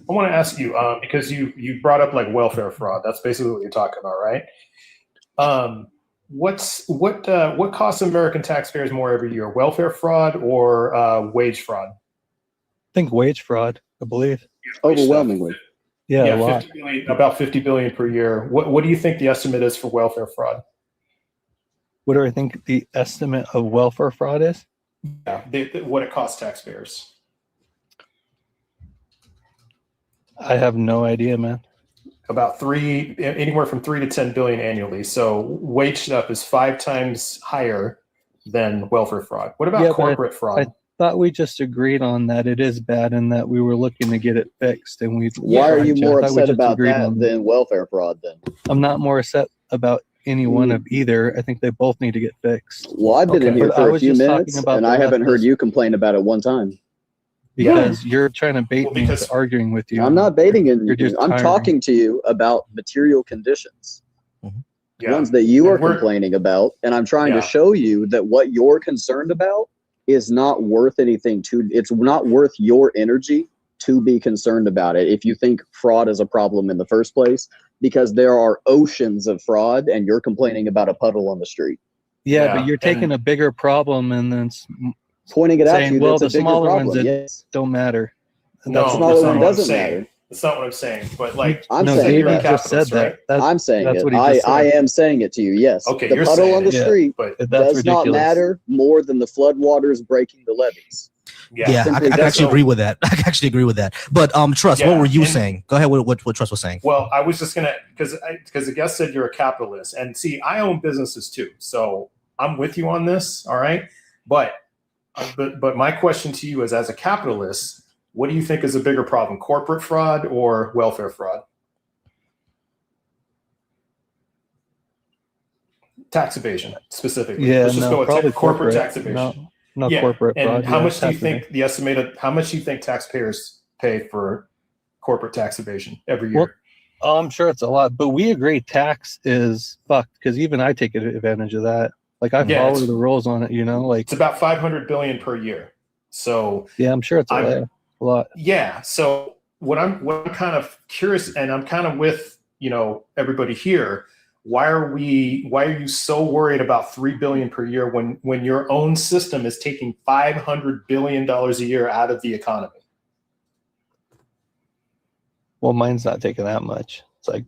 want to ask you because you brought up like welfare fraud. That's basically what you're talking about, right? What costs American taxpayers more every year, welfare fraud or wage fraud? I think wage fraud, I believe. Overwhelmingly. Yeah, a Yeah, lot. 50 billion, about 50 billion per year. What do you think the estimate is for welfare fraud? What do I think the estimate of welfare fraud is? Yeah, what it costs taxpayers. I have no idea, man. About anywhere from 3 to 10 billion annually. So wage stuff is 5 times higher than welfare fraud. What about Yeah, but corporate fraud? I thought we just agreed on that it is bad and that we were looking to get it fixed. And we. Why are you more I thought we upset just about agreed that on than welfare fraud then? I'm not more upset about any one of either. I think they both need to get fixed. Well, I've been in Okay. here But I for a was few just talking minutes, about and the I haven't heard leftist- you complain about it one time. because you're trying to bait Well, me because- into arguing with you. I'm not baiting in. You're just I'm tiring. talking to you about material conditions, Yeah. ones that you And are complaining about, and I'm trying Yeah. to show you that what you're concerned about is not worth anything to. It's not worth your energy to be concerned about it if you think fraud is a problem in the first place, because there are oceans of fraud, and you're complaining about a puddle on the street. Yeah, Yeah, but you're taking and- a bigger problem and then Pointing it out saying, to you, well, that's the a bigger smaller problem. ones that Yes. don't matter. And No, that's smaller that's one not what I'm doesn't saying. matter. That's not what I'm saying. But like, I'm no, saying you're a David just said capitalist, right? that. That's, I'm saying that's it. what he just I said. am saying it to you. Yes. Okay, the you're puddle saying on the it, yeah. street But That's does ridiculous. not matter more than the floodwaters breaking the levees. Yeah, I Simply can that's actually all. agree with that. I can actually agree with that. But Trust, Yeah, what were you and- saying? Go ahead with what Trust was saying. Well, I was just gonna because the guest said you're a capitalist, and see, I own businesses too, so I'm with you on this. All right, but my question to you is, as a capitalist, what do you think is a bigger problem, corporate fraud or welfare fraud? Tax evasion, specifically. Yeah, Let's just no, go with probably corporate tax evasion. No, Yeah, corporate and fraud. how yeah, much do you tax think evasion. the estimated? How much do you think taxpayers pay for corporate tax evasion every Well, year? I'm sure it's a lot, but we agree tax is fucked because even I take advantage of that. Like I Yeah, follow it's- the rules on it, you know. Like It's about 500 billion per year. So yeah, I'm sure it's a lot. yeah. So what I'm kind of curious, and I'm kind of with everybody here. Why are you so worried about $3 billion per year when your own system is taking $500 billion a year out of the economy? Well, mine's not taking that much. It's like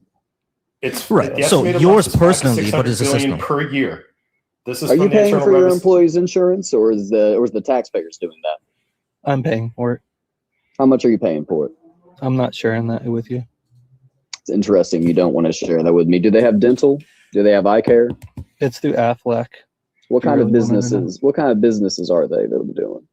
It's Right. the So estimated yours loss is 500 to personally, but 600 it's a billion system. per year. This is Are from you the paying Internal for your Revenue- employees' insurance, or is the taxpayers doing that? I'm paying for it. How much are you paying for it? I'm not sharing that with you. It's interesting. You don't want to share that with me. Do they have dental? Do they have eye care? It's through Aflac. What You kind of really wanna know? businesses? What kind of businesses are they that are doing?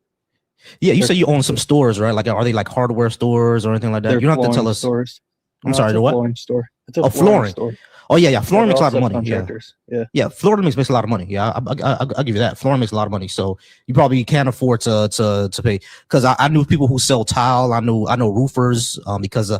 Yeah, you say you own some stores, right? Like, are they like hardware stores or anything like that? They're You don't have to tell flooring us. stores. I'm No, sorry, it's the a what? flooring store. It's a Oh, flooring. store. Oh yeah, flooring They're makes a lot all of money. Yeah, subcontractors. Yeah. yeah, flooring makes a lot of money. Yeah, I'll give you that. Flooring makes a lot of money, so you probably can't afford to pay. Because I knew people who sell tile. I know roofers because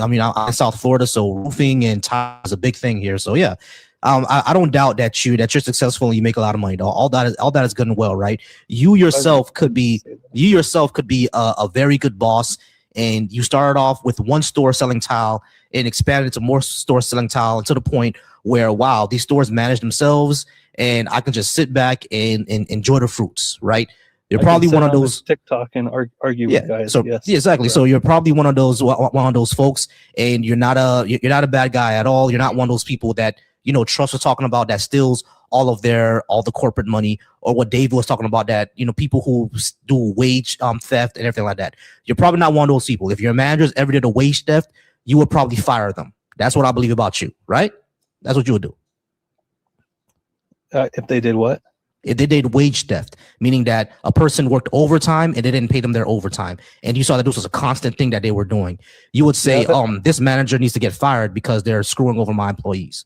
I mean, I'm in South Florida, so roofing and tile is a big thing here. So yeah, I don't doubt that you're successful and you make a lot of money. All that is good and well, right? You yourself could be a very good boss, and you started off with one store selling tile and expanded to more stores selling tile, and to the point where wow, these stores manage themselves, and I can just sit back and enjoy the fruits, right? You're probably one of those TikTok and argue with guys. So yes, yeah, exactly. So you're probably one of those folks, and you're not a bad guy at all. You're not one of those people that Trust was talking about that steals all the corporate money, or what Dave was talking about, that people who do wage theft and everything like that. You're probably not one of those people. If your managers ever did a wage theft, you would probably fire them. That's what I believe about you, right? That's what you would do. If they did what? If they did wage theft, meaning that a person worked overtime and they didn't pay them their overtime, and you saw that this was a constant thing that they were doing, you would say, this manager needs to get fired because they're screwing over my employees,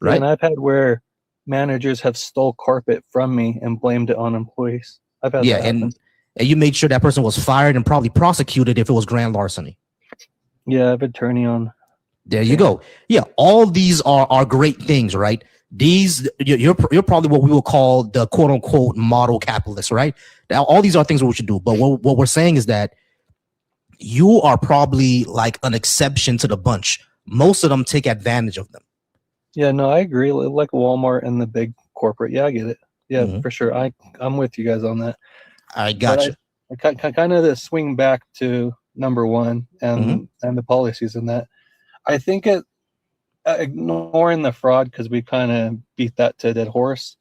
right? And I've had where managers have stole carpet from me and blamed it on employees. I've had that happen. And you made sure that person was fired and probably prosecuted if it was grand larceny. Yeah, I have an attorney on. There you go. Yeah, all these are great things, right? These you're probably what we will call the quote unquote model capitalist, right? Now, all these are things we should do, but what we're saying is that you are probably like an exception to the bunch. Most of them take advantage of them. Yeah, no, I agree. Like Walmart and the big corporate. Yeah, I get it. Yeah, for sure. I'm with you guys on that. I got you. I kind of swing back to number one and the policies in that. I think ignoring the fraud, because we kind of beat that to a dead horse.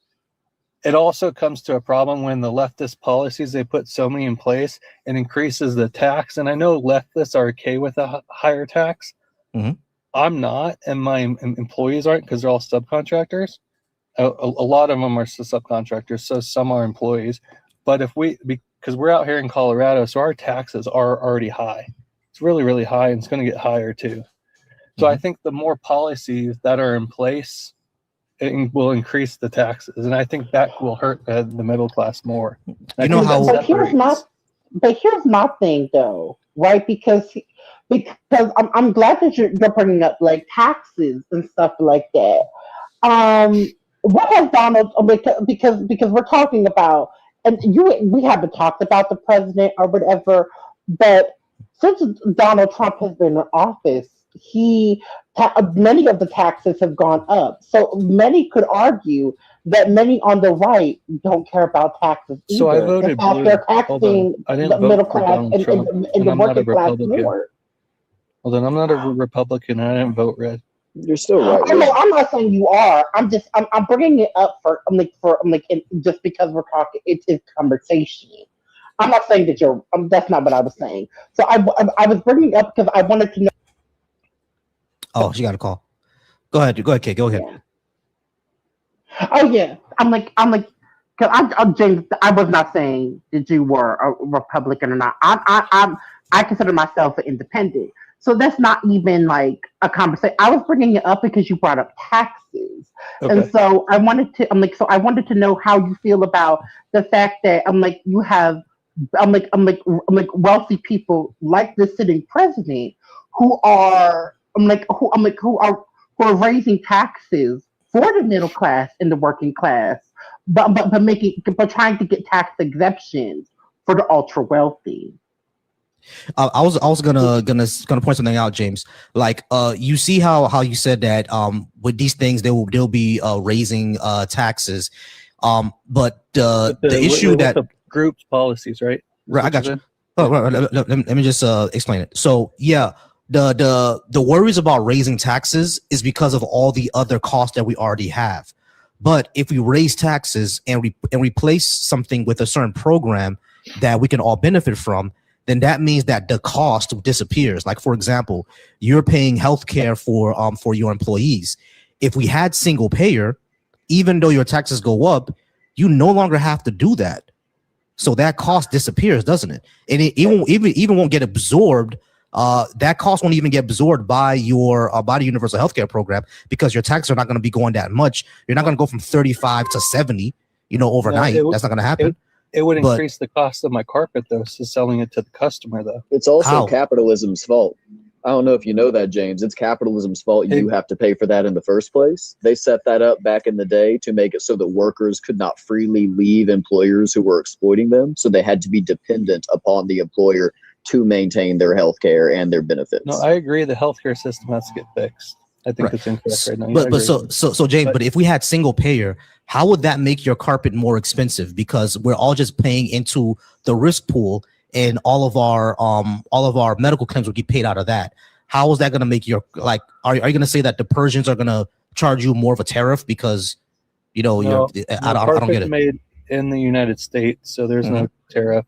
It also comes to a problem when the leftist policies, they put so many in place and increases the tax. And I know leftists are okay with a higher tax. I'm not, and my employees aren't, because they're all subcontractors. A lot of them are subcontractors, so some are employees. But because we're out here in Colorado, so our taxes are already high. It's really, really high, and it's going to get higher too. So I think the more policies that are in place, it will increase the taxes, and I think that will hurt the middle class more. But here's my thing, though, right? Because I'm glad that you're bringing up like taxes and stuff like that. What has Donald? Because we're talking about, and we haven't talked about the president or whatever, but since Donald Trump has been in office, many of the taxes have gone up. So many could argue that many on the right don't care about taxes either. So I voted blue. They're taxing the middle class and the working class more. Well, then I'm not a Republican. I didn't vote red. You're still right. I'm not saying you are. I'm bringing it up just because we're talking. It's conversation. I'm not saying that you're. That's not what I was saying. So I was bringing it up because I wanted to know. Oh, she got a call. Go ahead, Kate. Go ahead. Yeah. Oh yeah, I'm James. I was not saying that you were a Republican or not. I consider myself an independent. So that's not even like a conversation. I was bringing it up because you brought up taxes, and so I wanted to know how you feel about the fact that you have wealthy people like the sitting president who are who are raising taxes for the middle class and the working class, but trying to get tax exemptions for the ultra wealthy. I was gonna point something out, James. Like, you see how you said that with these things they'll be raising taxes, but the issue that the group's policies, right? Right, I got you. Let me just explain it. So yeah, the worries about raising taxes is because of all the other costs that we already have. But if we raise taxes and replace something with a certain program that we can all benefit from, then that means that the cost disappears. Like, for example, you're paying healthcare for your employees. If we had single payer, even though your taxes go up, you no longer have to do that. So that cost disappears, doesn't it? And it even won't get absorbed. That cost won't even get absorbed by the universal healthcare program, because your taxes are not going to be going that much. You're not going to go from 35 to 70, overnight. That's not going to happen. It would increase the cost of my carpet, though, so selling it to the customer, though. It's also capitalism's fault. I don't know if you know that, James. It's capitalism's fault you have to pay for that in the first place. They set that up back in the day to make it so that workers could not freely leave employers who were exploiting them. So they had to be dependent upon the employer to maintain their health care and their benefits. No, I agree. The healthcare system has to get fixed. I think it's incorrect right now. But James, but if we had single payer, how would that make your carpet more expensive? Because we're all just paying into the risk pool, and all of our medical claims would get paid out of that. How is that going to make your, like, are you going to say that the Persians are going to charge you more of a tariff because, I don't get it. Made in the United States, so there's no tariff,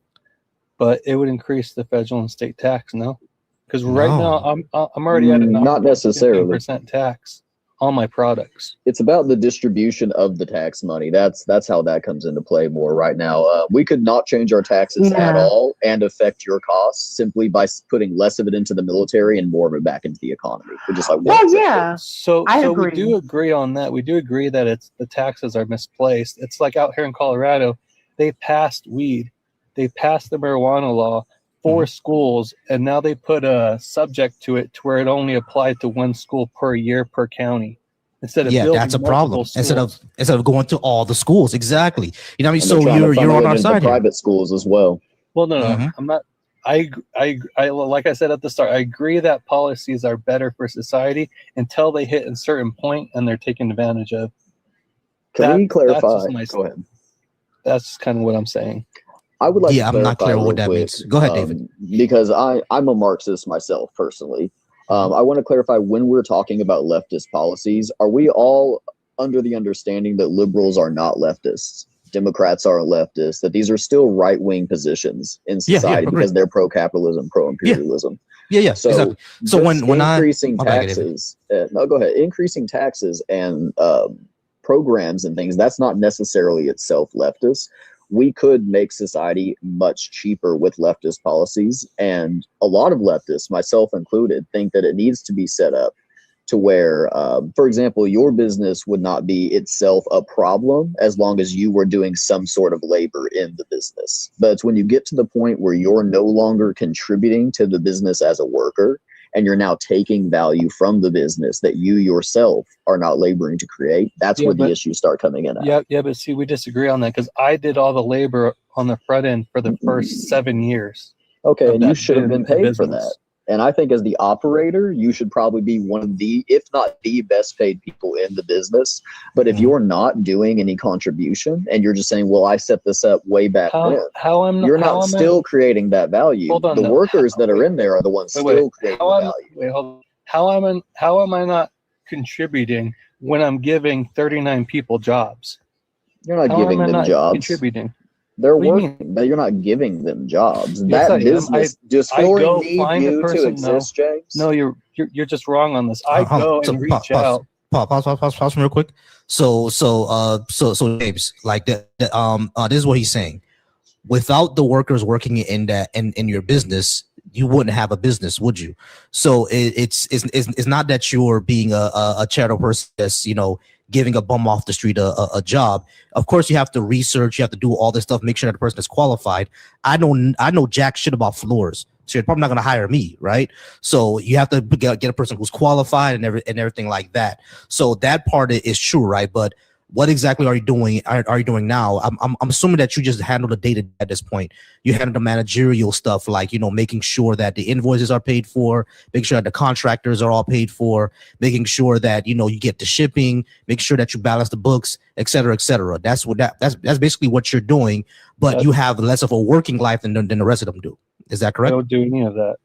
but it would increase the federal and state tax. No, because right now I'm already at not necessarily 15% tax on my products. It's about the distribution of the tax money. That's how that comes into play more right now. We could not change our taxes at all and affect your costs simply by putting less of it into the military and more of it back into the economy. We're just like, So we do agree on that. We do agree that the taxes are misplaced. It's like out here in Colorado, they passed weed, they passed the marijuana law for schools, and now they put a subject to it to where it only applied to one school per year per county instead of that's a problem. Instead of going to all the schools, exactly. You know what I mean? So you're on our side here. Private schools as well. Well, no, I'm not. I like I said at the start, I agree that policies are better for society until they hit a certain point and they're taken advantage of. Can we clarify? Go ahead. That's kind of what I'm saying. I would like to I'm not clear what that means. Go ahead, David. Because I'm a Marxist myself, personally. I want to clarify, when we're talking about leftist policies, are we all under the understanding that liberals are not leftists? Democrats are leftists, that these are still right-wing positions in society because they're pro-capitalism, pro-imperialism. Yeah. So, exactly. So when increasing taxes, go ahead. Increasing taxes and programs and things, that's not necessarily itself leftist. We could make society much cheaper with leftist policies. And a lot of leftists, myself included, think that it needs to be set up to where, for example, your business would not be itself a problem as long as you were doing some sort of labor in the business. But it's when you get to the point where you're no longer contributing to the business as a worker, and you're now taking value from the business that you yourself are not laboring to create, that's where the issues start coming in. Yeah, but see, we disagree on that because I did all the labor on the front end for the first 7 years. Okay, and you should have been paid for that. And I think as the operator, you should probably be one of the, if not the best paid people in the business. But if you're not doing any contribution and you're just saying, well, I set this up way back then, you're not still creating that value. The workers that are in there are the ones still creating value. Wait, hold on. How am I not contributing when I'm giving 39 people jobs? You're not giving them jobs. Contributing. They're working, but you're not giving them jobs. Yes, that business just need you to exist, James. No, you're just wrong on this. I go and reach out. Pause real quick. So James, like this is what he's saying. Without the workers working in your business, you wouldn't have a business, would you? So it's not that you're being a charitable person that's, giving a bum off the street a job. Of course, you have to research, you have to do all this stuff, make sure that the person is qualified. I know jack shit about floors, so you're probably not going to hire me, right? So you have to get a person who's qualified and everything like that. So that part is true, right? But what exactly are you doing? Are you doing now? I'm assuming that you just handle the data at this point. You handle the managerial stuff, like making sure that the invoices are paid for, making sure that the contractors are all paid for, making sure that you get the shipping, make sure that you balance the books, et cetera, et cetera. That's basically what you're doing. But you have less of a working life than the rest of them do. Is that correct? I don't do any of that.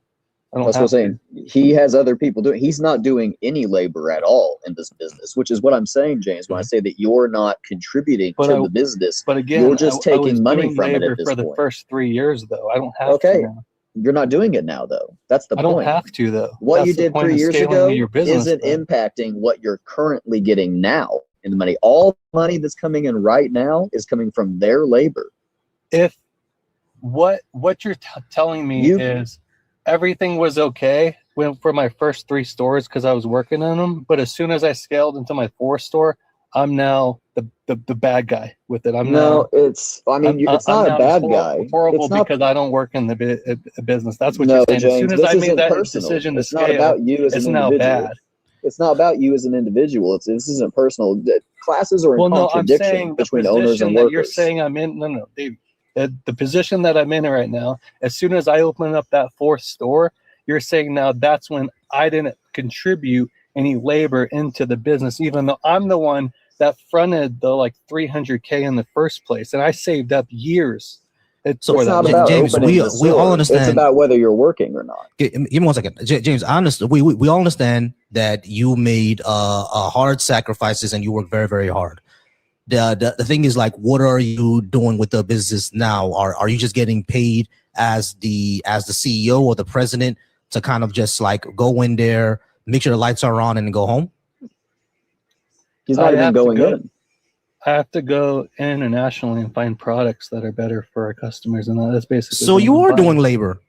That's what I'm saying. He has other people doing. He's not doing any labor at all in this business, which is what I'm saying, James. When I say that you're not contributing to the business, but again, you're just taking money from it at this point. For the first 3 years, though, I don't have to now. You're not doing it now, though. That's the point. I don't have to, though. What you did 3 years ago isn't impacting what you're currently getting now in the money. All the money that's coming in right now is coming from their labor. If what you're telling me is everything was okay for my first 3 stores because I was working in them. But as soon as I scaled into my 4th store, I'm now the bad guy with it. I'm No, it's. I mean, it's not now a bad horrible, guy. horrible It's not. because I don't work in the business. That's what No, you're saying. As soon James, as this I made isn't that personal. decision to It's not scale, about you as it's an now individual. bad. It's not about you as an individual. This isn't personal. Classes are in Well, no, I'm contradiction saying the between owners position and that you're workers. saying I'm in. No, Dave. The position that I'm in right now, as soon as I open up that fourth store, you're saying now that's when I didn't contribute any labor into the business, even though I'm the one that fronted the like 300K in the first place, and I saved up years. So It's not about James, opening the we store. all understand. It's about whether you're working or not. Give me 1 second, James. I understand. We all understand that you made hard sacrifices and you worked very, very hard. The thing is, like, what are you doing with the business now? Are you just getting paid as the CEO or the president to kind of just like go in there, make sure the lights are on, and go home? He's not even going in. I have to go internationally and find products that are better for our customers, and that's basically. So you are doing labor.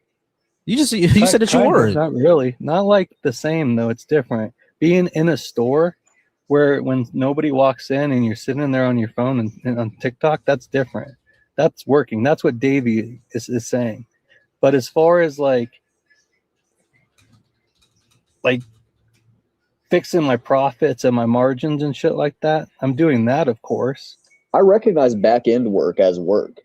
You said that you were. Not really. Not like the same though. It's different. Being in a store where when nobody walks in and you're sitting there on your phone and on TikTok, that's different. That's working. That's what Davey is saying. But as far as like fixing my profits and my margins and shit like that, I'm doing that, of course. I recognize back end work as work.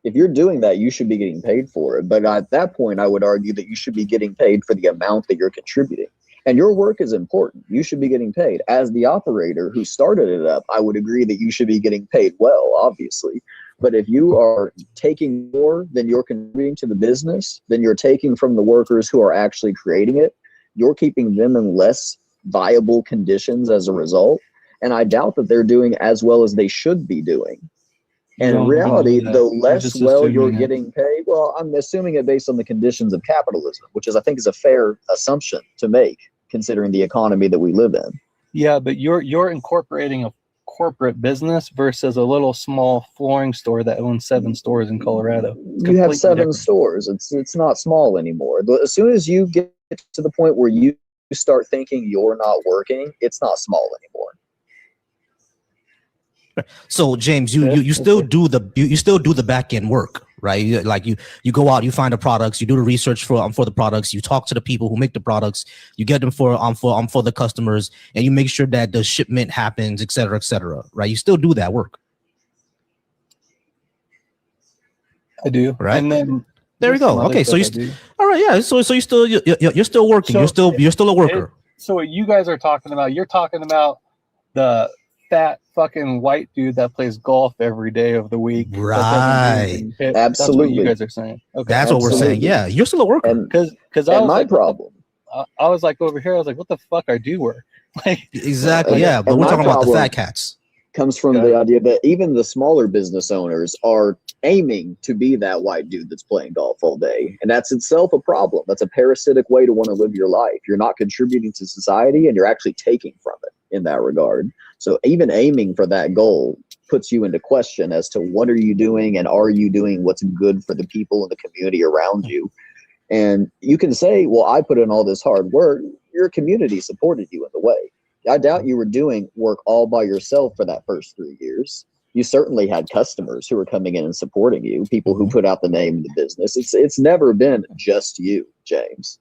If you're doing that, you should be getting paid for it. But at that point, I would argue that you should be getting paid for the amount that you're contributing. And your work is important. You should be getting paid. As the operator who started it up, I would agree that you should be getting paid well, obviously. But if you are taking more than you're contributing to the business, then you're taking from the workers who are actually creating it. You're keeping them in less viable conditions as a result. And I doubt that they're doing as well as they should be doing. And in reality, the less well you're getting paid, well, I'm assuming it based on the conditions of capitalism, which is, I think, is a fair assumption to make, considering the economy that we live in. Yeah, but you're incorporating a corporate business versus a little small flooring store that owns 7 stores in Colorado. You have 7 stores. It's not small anymore. As soon as you get to the point where you start thinking you're not working, it's not small anymore. So James, you still do the back end work, right? You go out, you find the products, you do the research for the products, you talk to the people who make the products, you get them for the customers, and you make sure that the shipment happens, et cetera, right? You still do that work. I do, right? And then there we go. Okay, so all right, yeah. So you're still working. So you're still a worker. So what you guys are talking about? You're talking about the fat fucking white dude that plays golf every day of the week. Right. Absolutely. That's what you guys are saying. Okay. That's what we're saying. Yeah, you're still a worker. Because my problem. I was like over here. I was like, what the fuck? I do work. Like exactly. Yeah, but we're talking about the fat cats. Comes from the idea that even the smaller business owners are aiming to be that white dude that's playing golf all day. And that's itself a problem. That's a parasitic way to want to live your life. You're not contributing to society and you're actually taking from it in that regard. So even aiming for that goal puts you into question as to what are you doing and are you doing what's good for the people in the community around you? And you can say, well, I put in all this hard work. Your community supported you in the way. I doubt you were doing work all by yourself for that first 3 years. You certainly had customers who were coming in and supporting you, people who put out the name of the business. It's never been just you, James.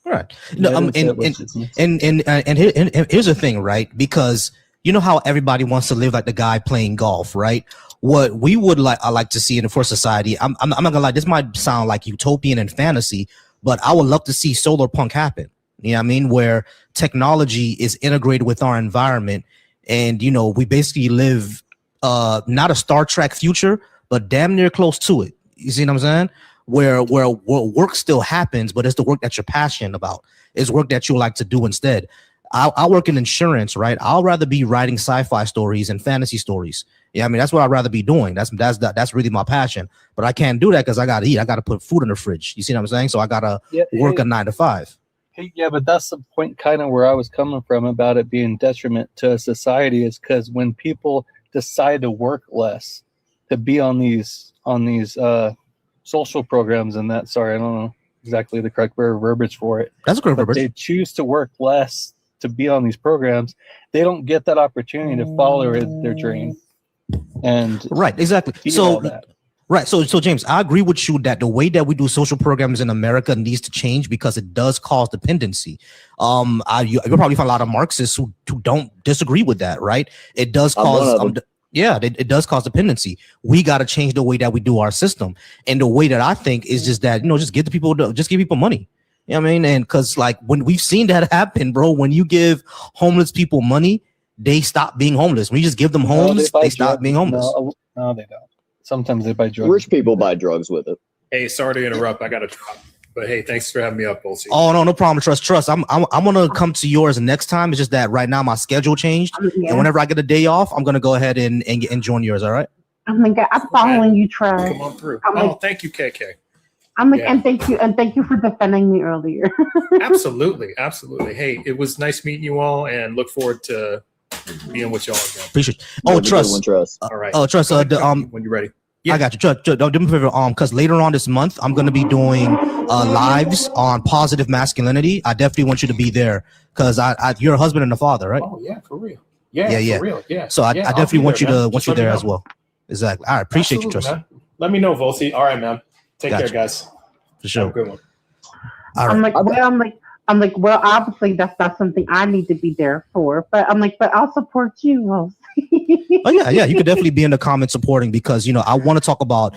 All right. No, and here's the thing, right? Because you know how everybody wants to live like the guy playing golf, right? What we would like to see in the first society, I'm not gonna lie, this might sound like utopian and fantasy, but I would love to see solar punk happen. You know what I mean? Where technology is integrated with our environment, and we basically live not a Star Trek future, but damn near close to it. You see what I'm saying? Where work still happens, but it's the work that you're passionate about. It's work that you like to do instead. I work in insurance, right? I'll rather be writing sci-fi stories and fantasy stories. Yeah, I mean that's what I'd rather be doing. That's really my passion. But I can't do that because I gotta eat. I gotta put food in the fridge. You see what I'm saying? So I gotta work a 9 to 5. Yeah, but that's the point kind of where I was coming from about it being detriment to society is because when people decide to work less to be on these social programs and that, sorry, I don't know exactly the correct verbiage for it. That's a correct verbiage. They choose to work less to be on these programs, they don't get that opportunity to follow their dream. And right, exactly. feel So all that. right. So James, I agree with you that the way that we do social programs in America needs to change because it does cause dependency. You'll probably find a lot of Marxists who don't disagree with that, right? It does cause it does cause dependency. We got to change the way that we do our system. And the way that I think is just that, just give people money. You know what I mean? And because like when we've seen that happen, bro, when you give homeless people money, they stop being homeless. When you just give them homes, they stop being homeless. No, they don't. Sometimes they buy drugs. Rich people buy drugs with it. Hey, sorry to interrupt. I got to drop. But hey, thanks for having me up, Bolsey. Oh no problem. Trust. I'm gonna come to yours next time. It's just that right now my schedule changed, and whenever I get a day off, I'm gonna go ahead and join yours. All right. I'm following you, Trey. Come on through. Thank you, KK. And thank you for defending me earlier. Absolutely. Hey, it was nice meeting you all, and look forward to being with y'all again. Appreciate. Oh, Trust. All right. Oh, Trust. When you're ready. Yeah. I got you. Trust. Do me a favor. Because later on this month, I'm gonna be doing lives on positive masculinity. I definitely want you to be there because you're a husband and a father, right? Oh yeah, for real. Yeah. For real. Yeah. So I definitely want you to there as well. Exactly. All right. Appreciate you, Trust. Man. Let me know, Volsey. All right, man. Take care, guys. For sure. Have a good one. All right. I'm like, well, obviously that's not something I need to be there for, but I'm like, but I'll support you. Oh yeah. You could definitely be in the comments supporting because I want to talk about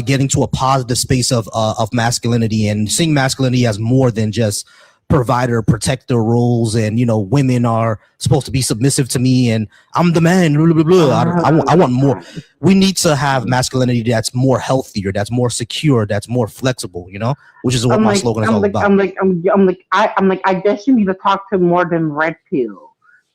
getting to a positive space of masculinity and seeing masculinity as more than just provider protector roles and women are supposed to be submissive to me and I'm the man. Blah, blah, blah. I want more. We need to have masculinity that's more healthier, that's more secure, that's more flexible. Which is what my slogan is all about. I'm like, I guess you need to talk to more than red pill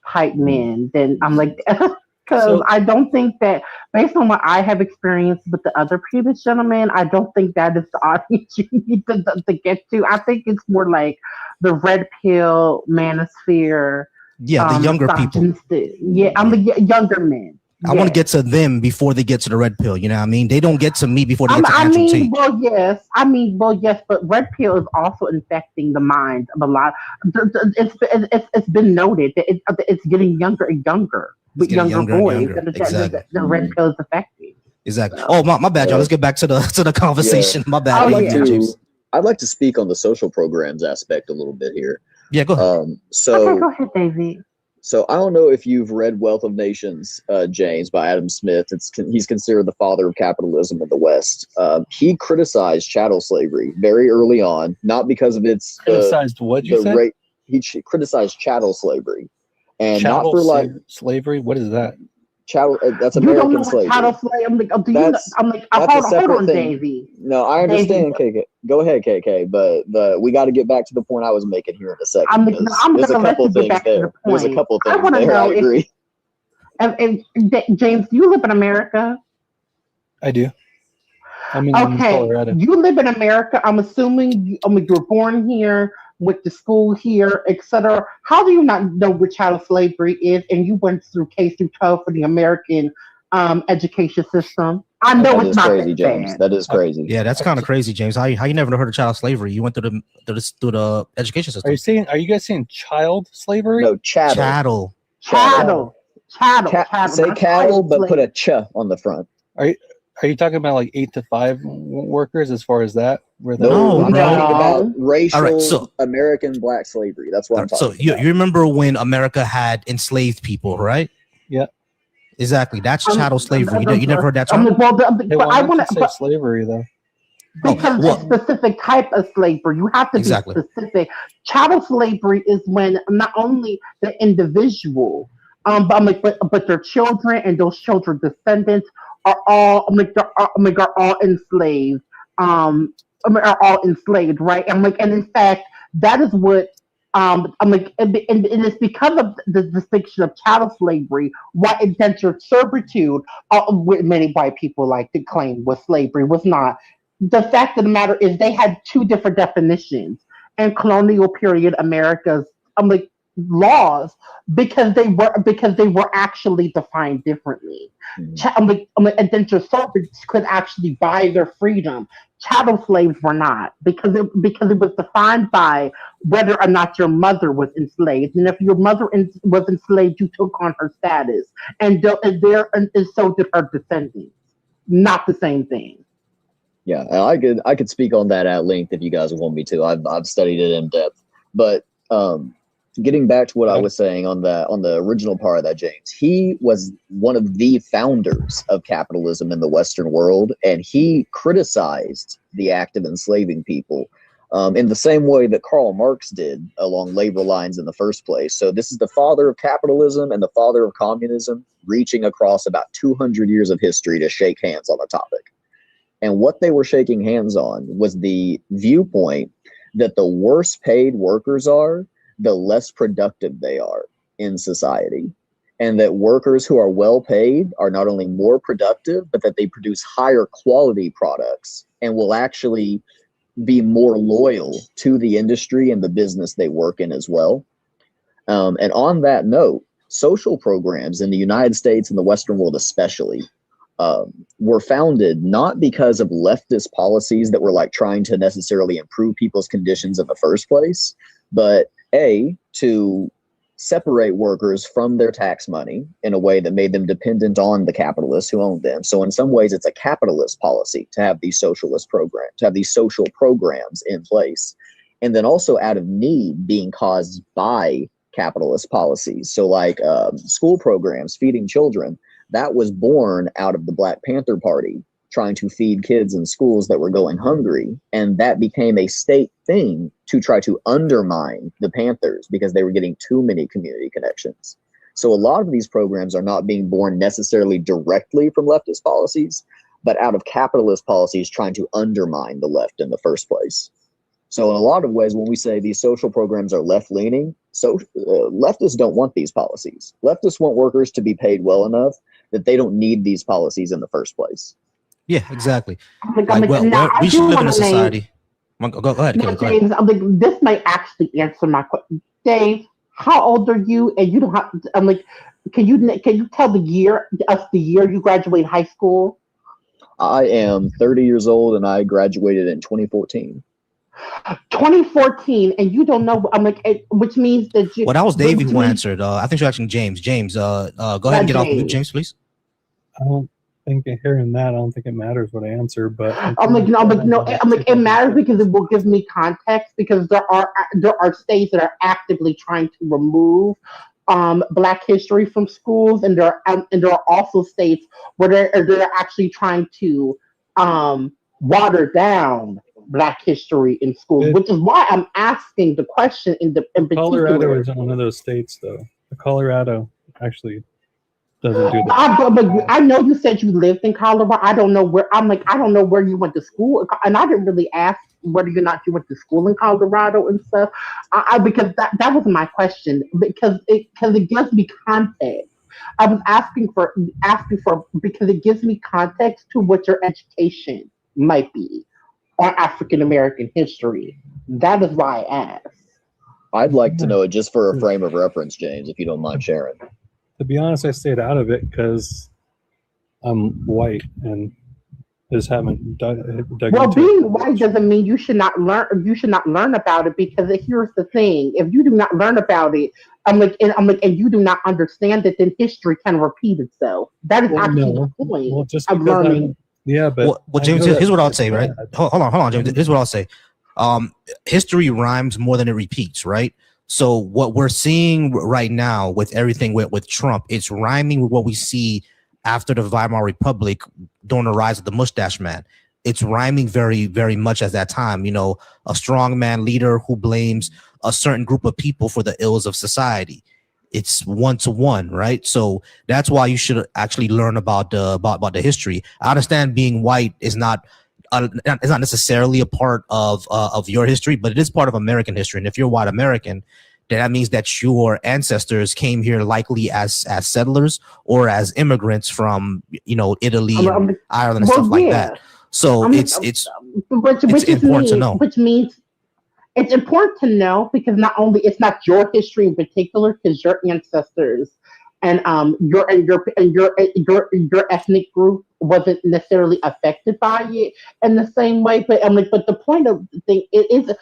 type men. Then I'm like, because I don't think that based on what I have experienced with the other previous gentlemen, I don't think that is the audience you need to get to. I think it's more like the red pill manosphere. Yeah, the younger people. Yeah, I'm the younger men. I want to get to them before they get to the red pill. You know what I mean? They don't get to me before they get to Andrew Tate. Well, yes, but red pill is also infecting the minds of a lot. It's been noted that it's getting younger and younger. With younger boys that the red pill is affecting. Exactly. Oh, my bad, y'all. Let's get back to the conversation. Yeah. My bad. I'd like to speak on the social programs aspect a little bit here. Yeah, go ahead. Go ahead, Daisy. So I don't know if you've read Wealth of Nations, James, by Adam Smith. He's considered the father of capitalism in the West. He criticized chattel slavery very early on, not because of its criticized what you said? He criticized chattel slavery. And chattel not for slavery. What is that? Chattel. That's American slavery. Chattel slavery. Hold on, Davey. No, I understand, KK. Go ahead, KK. But we got to get back to the point I was making here in a second. There's a couple things there. There's a couple things there. I agree. James, do you live in America? I do. I'm in Colorado. You live in America. I'm assuming you were born here, went to school here, etc. How do you not know what chattel slavery is? And you went through K through 12 for the American education system. I know it's not crazy, James. That is crazy. Yeah, that's kind of crazy, James. How you never heard of chattel slavery? You went through the education system. Are you guys saying child slavery? No, chattel. Say cattle, but put a ch on the front. Are you talking about like 8 to 5 workers as far as that? No, I'm talking about racial American black slavery. That's what I'm talking about. So you remember when America had enslaved people, right? Yeah. Exactly. That's chattel slavery. You never heard that term? I want to say slavery though. Because it's a specific type of slavery. You have to be specific. Chattel slavery is when not only the individual, but their children and those children's descendants are all are all enslaved. Are all enslaved, right? And in fact, that is what and it's because of the distinction of chattel slavery, why indentured servitude, many white people like to claim was slavery, was not. The fact of the matter is they had two different definitions. In colonial period America's laws because they were actually defined differently. Indentured servants could actually buy their freedom. Chattel slaves were not, because it was defined by whether or not your mother was enslaved, and if your mother was enslaved, you took on her status, and so did her descendants. Not the same thing. Yeah, and I could speak on that at length if you guys want me to. I've studied it in depth, but getting back to what I was saying on the original part of that, James, he was one of the founders of capitalism in the Western world, and he criticized the act of enslaving people in the same way that Karl Marx did along labor lines in the first place. So this is the father of capitalism and the father of communism, reaching across about 200 years of history to shake hands on the topic. And what they were shaking hands on was the viewpoint that the worse paid workers are, the less productive they are in society. And that workers who are well paid are not only more productive, but that they produce higher quality products and will actually be more loyal to the industry and the business they work in as well. And on that note, social programs in the United States and the Western world especially were founded not because of leftist policies that were like trying to necessarily improve people's conditions in the first place, but to separate workers from their tax money in a way that made them dependent on the capitalists who owned them. So in some ways, it's a capitalist policy to have these socialist programs, to have these social programs in place. And then also out of need being caused by capitalist policies. So like school programs, feeding children, that was born out of the Black Panther Party trying to feed kids in schools that were going hungry. And that became a state thing to try to undermine the Panthers because they were getting too many community connections. So a lot of these programs are not being born necessarily directly from leftist policies, but out of capitalist policies trying to undermine the left in the first place. So in a lot of ways, when we say these social programs are left-leaning, leftists don't want these policies. Leftists want workers to be paid well enough that they don't need these policies in the first place. Yeah, exactly. We should live in a society. Go ahead. James, this might actually answer my question. Dave, how old are you? And you don't have. Can you tell the year you graduated high school? I am 30 years old, and I graduated in 2014. 2014, and you don't know. Which means that well, that was Davey who answered. I think you're asking James. James, go ahead and get off mute, James, please. I don't think hearing that, I don't think it matters what I answer, but it matters because it will give me context, because there are states that are actively trying to remove Black history from schools, and there are also states where they're actually trying to water down Black history in schools, which is why I'm asking the question in particular. Colorado is one of those states, though. Colorado actually doesn't do that. I know you said you lived in Colorado. I don't know where. I don't know where you went to school, and I didn't really ask whether or not you went to school in Colorado and stuff. Because that was my question, because it gives me context. I was asking for because it gives me context to what your education might be on African American history. That is why I asked. I'd like to know it just for a frame of reference, James, if you don't mind sharing. To be honest, I stayed out of it because I'm white and just haven't dug well, into being it. white doesn't mean you should not learn. You should not learn about it, because here's the thing: if you do not learn about it, and you do not understand it, then history can repeat itself. That is actually the point of learning. Yeah, but well, James, here's what I'll say, right? Hold on, James. Here's what I'll say. History rhymes more than it repeats, right? So what we're seeing right now with everything with Trump, it's rhyming with what we see after the Weimar Republic during the rise of the mustache man. It's rhyming very, very much at that time. You know, a strongman leader who blames a certain group of people for the ills of society. It's 1-to-1, right? So that's why you should actually learn about the history. I understand being white is not necessarily a part of your history, but it is part of American history. And if you're white American, then that means that your ancestors came here likely as settlers or as immigrants from Italy and Ireland and stuff like that. So it's important to know. Which means it's important to know because not only it's not your history in particular, because your ancestors and your ethnic group wasn't necessarily affected by it in the same way. But but the point of the thing it is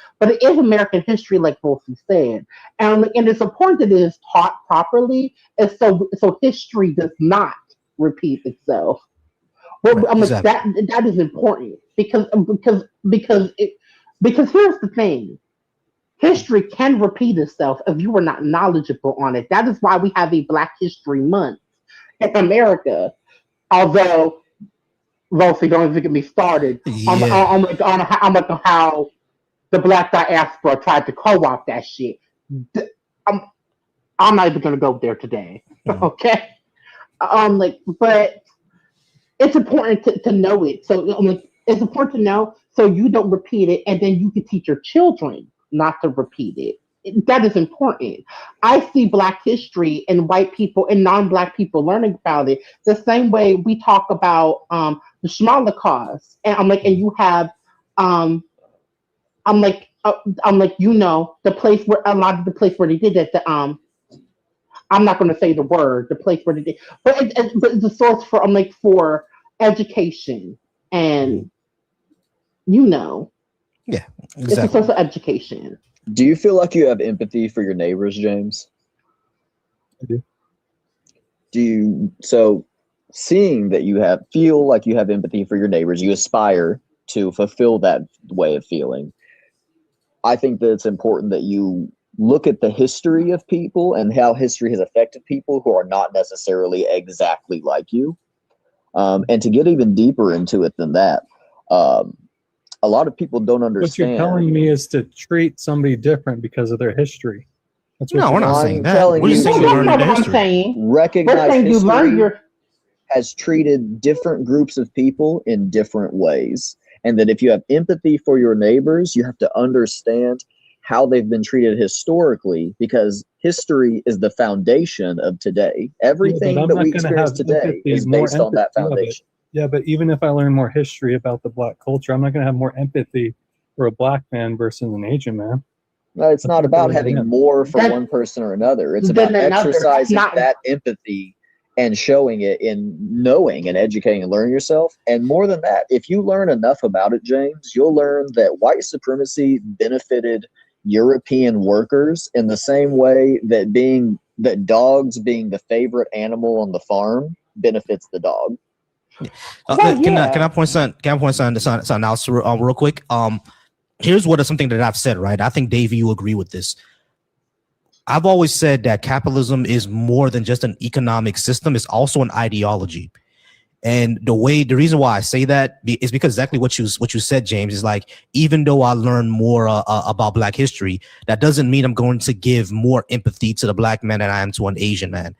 American history, like Wolfie said, and it's important that it is taught properly, and so history does not repeat itself. Well, Right, exactly. that is important because here's the thing: history can repeat itself if you are not knowledgeable on it. That is why we have a Black History Month in America. Although, Rosie, don't even get me started Yeah. on how the Black diaspora tried to co-opt that shit. I'm, I'm not even gonna go there today. Mhm. Okay. But it's important to know it. So it's important to know so you don't repeat it, and then you can teach your children not to repeat it. That is important. I see Black history and white people and non-Black people learning about it the same way we talk about the smaller cause. And and you have um, the place where a lot of the place where they did it. I'm not going to say the word, the place where they did, but it's a source for for education and Yeah, it's a exactly. source of education. Do you feel like you have empathy for your neighbors, James? I do. Do you, so seeing that feel like you have empathy for your neighbors, you aspire to fulfill that way of feeling. I think that it's important that you look at the history of people and how history has affected people who are not necessarily exactly like you. And to get even deeper into it than that, a lot of people don't understand. What you're telling me is to treat somebody different because of their history. That's what No, you're we're not I'm saying that. telling We're just you saying to you learn That's the not what I'm history. saying. We're recognize saying you learn history your has treated different groups of people in different ways. And that if you have empathy for your neighbors, you have to understand how they've been treated historically, because history is the foundation of today. Everything I'm that not we gonna experience have today empathy, is more based on that empathy of it. foundation. Yeah, but even if I learn more history about the Black culture, I'm not going to have more empathy for a Black man versus an Asian man. No, it's That's not not about the way I having am. more for That- one person or another. It's Then about another. That's exercising not- that empathy and showing it in knowing and educating and learning yourself. And more than that, if you learn enough about it, James, you'll learn that white supremacy benefited European workers in the same way that dogs being the favorite animal on the farm benefits the dog. Well, Can yeah. I point something out real quick? Here's something that I've said, right? I think, Davey, you agree with this. I've always said that capitalism is more than just an economic system. It's also an ideology. And the reason why I say that is because exactly what you said, James, is like, even though I learn more about Black history, that doesn't mean I'm going to give more empathy to the Black man than I am to an Asian man.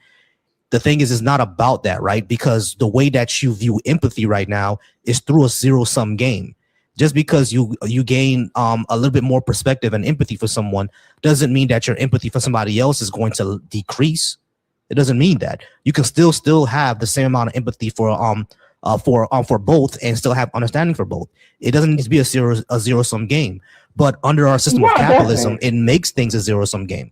The thing is, it's not about that, right? Because the way that you view empathy right now is through a zero-sum game. Just because you gain a little bit more perspective and empathy for someone doesn't mean that your empathy for somebody else is going to decrease. It doesn't mean that. You can still have the same amount of empathy for both and still have understanding for both. It doesn't need to be a zero-sum game. But under our system of Yeah, capitalism, definitely. it makes things a zero-sum game.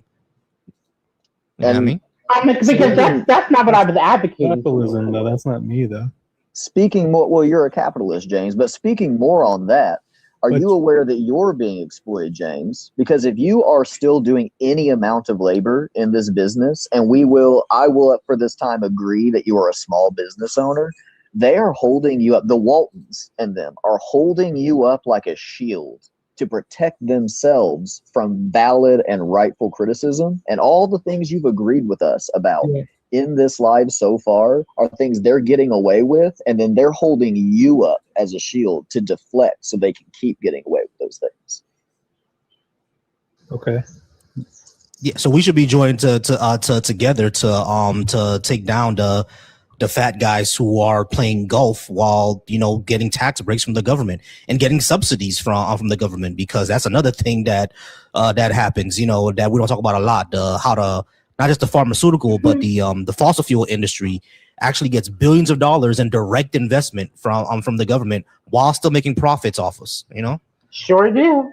You know what I And mean? Because that's not what I was advocating. Capitalism, though, that's not me, though. speaking more, well, you're a capitalist, James, but speaking more on that, are But- you aware that you're being exploited, James? Because if you are still doing any amount of labor in this business, and I will for this time agree that you are a small business owner, they are holding you up. The Waltons and them are holding you up like a shield to protect themselves from valid and rightful criticism. And all the things you've agreed with us about Yeah. in this live so far are things they're getting away with, and then they're holding you up as a shield to deflect so they can keep getting away with those things. Okay. Yeah, so we should be joined together to take down the fat guys who are playing golf while getting tax breaks from the government and getting subsidies from the government, because that's another thing that happens, that we don't talk about a lot. Not just the pharmaceutical, but the fossil fuel industry actually gets billions of dollars in direct investment from the government while still making profits off us. Sure do.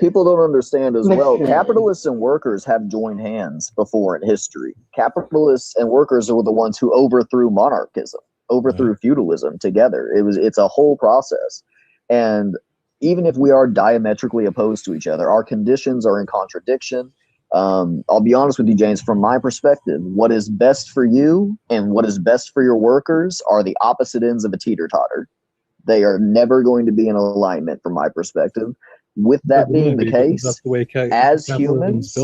people don't understand as well. Listen. Capitalists and workers have joined hands before in history. Capitalists and workers were the ones who overthrew monarchism, overthrew feudalism together. It's a whole process. And even if we are diametrically opposed to each other, our conditions are in contradiction. I'll be honest with you, James, from my perspective, what is best for you and what is best for your workers are the opposite ends of a teeter-totter. They are never going to be in alignment from my perspective. With that being the case, That's the way as capitalism's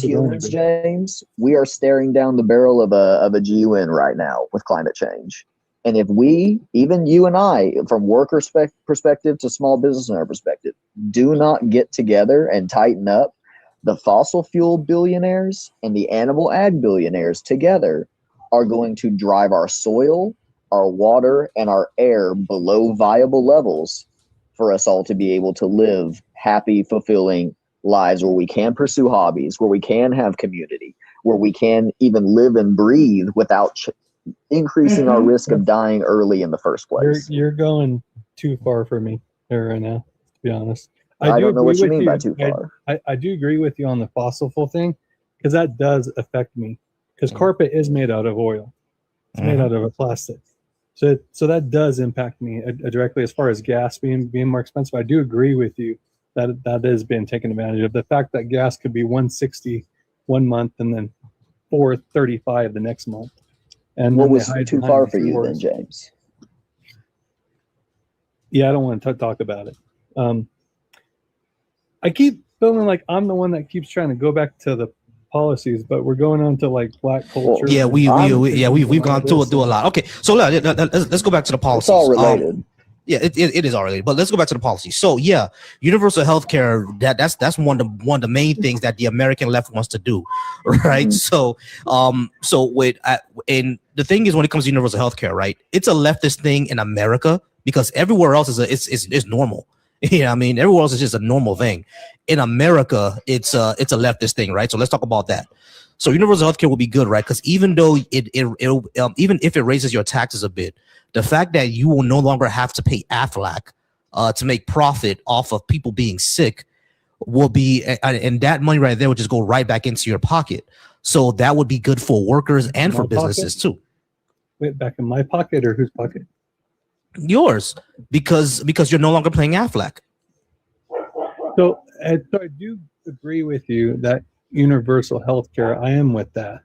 humans, James, we are staring down the barrel of a GUN right now with climate change. And if we, even you and I, from worker perspective to small business owner perspective, do not get together and tighten up, the fossil fuel billionaires and the animal ag billionaires together are going to drive our soil, our water, and our air below viable levels for us all to be able to live happy, fulfilling lives where we can pursue hobbies, where we can have community, where we can even live and breathe without increasing our risk of dying early in the first place. You're going too far for me there right now, to be honest. I don't know what you agree with mean by too far. I do agree with you on the fossil fuel thing, because that does affect me. Because carpet is made out of oil. It's made out of a plastic. So that does impact me directly as far as gas being more expensive. I do agree with you that has been taken advantage of. The fact that gas could be $1.60 one month and then $4.35 the next month. And what then was too far for you then, James? Yeah, I don't want to talk about it. I keep feeling like I'm the one that keeps trying to go back to the policies, but we're going on to like black culture. Yeah, we've gone through a lot. Okay, so let's go back to the policies. It's all related. Yeah, it is all related. But let's go back to the policy. So yeah, universal health care, that's one of the main things that the American left wants to do, right? Mm-hmm. And the thing is, when it comes to universal health care, right, it's a leftist thing in America because everywhere else is normal. You know what I mean? Everywhere else is just a normal thing. In America, it's a leftist thing, right? So let's talk about that. So universal healthcare will be good, right? Because even though even if it raises your taxes a bit, the fact that you will no longer have to pay Aflac to make profit off of people being sick will be, and that money right there would just go right back into your pocket. So that would be good for workers and for businesses too. Wait, back in my pocket or whose pocket? Yours, because you're no longer paying Aflac. So I do agree with you that universal health care, I am with that.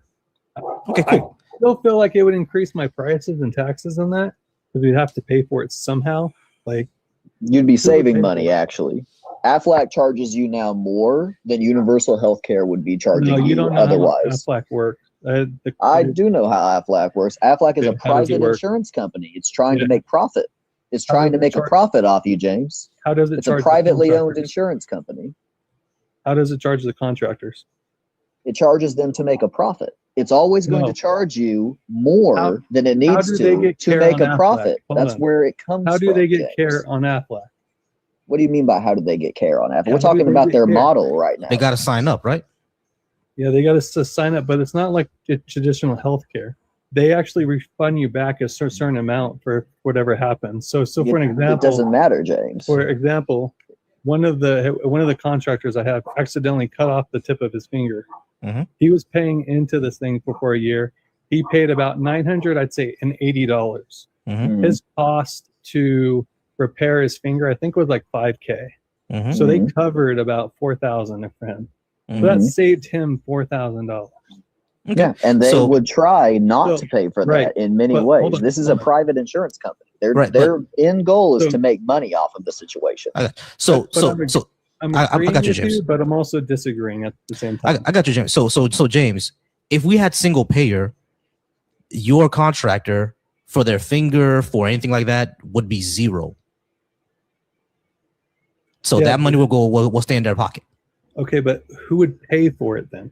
Okay, cool. I still feel like it would increase my prices and taxes on that because we'd have to pay for it somehow. Like you'd be saving money actually. Aflac charges you now more than universal health care would be charging you otherwise. Aflac works. I do know how Aflac works. Aflac is a private insurance company. It's trying to make profit. It's trying to make a profit off you, James. How does it? It's a privately owned insurance company. How does it charge the contractors? It charges them to make a profit. It's always going to charge you more than it needs to make a profit. That's where it comes from. How do they get care on Aflac? What do you mean by how do they get care on Aflac? We're talking about their model right now. They got to sign up, right? Yeah, they got to sign up, but it's not like traditional healthcare. They actually refund you back a certain amount for whatever happens. So for an example, it doesn't matter, James. For example, one of the contractors I have accidentally cut off the tip of his finger. Mm-hmm. He was paying into this thing for a year. He paid about $900, I'd say, and $80. Mm-hmm. His cost to repair his finger, I think, was like $5K. Mm-hmm. So they covered about $4,000 for him. So that saved him $4,000. Okay. Yeah, and they would try not to pay for that in many ways. This is a private insurance company. Their end goal is to make money off of the situation. I'm agreeing with you, but I'm also disagreeing at the same time. I got you, James. So James, if we had single payer, your contractor for their finger, for anything like that, would be zero. So that money will stay in their pocket. Okay, but who would pay for it then?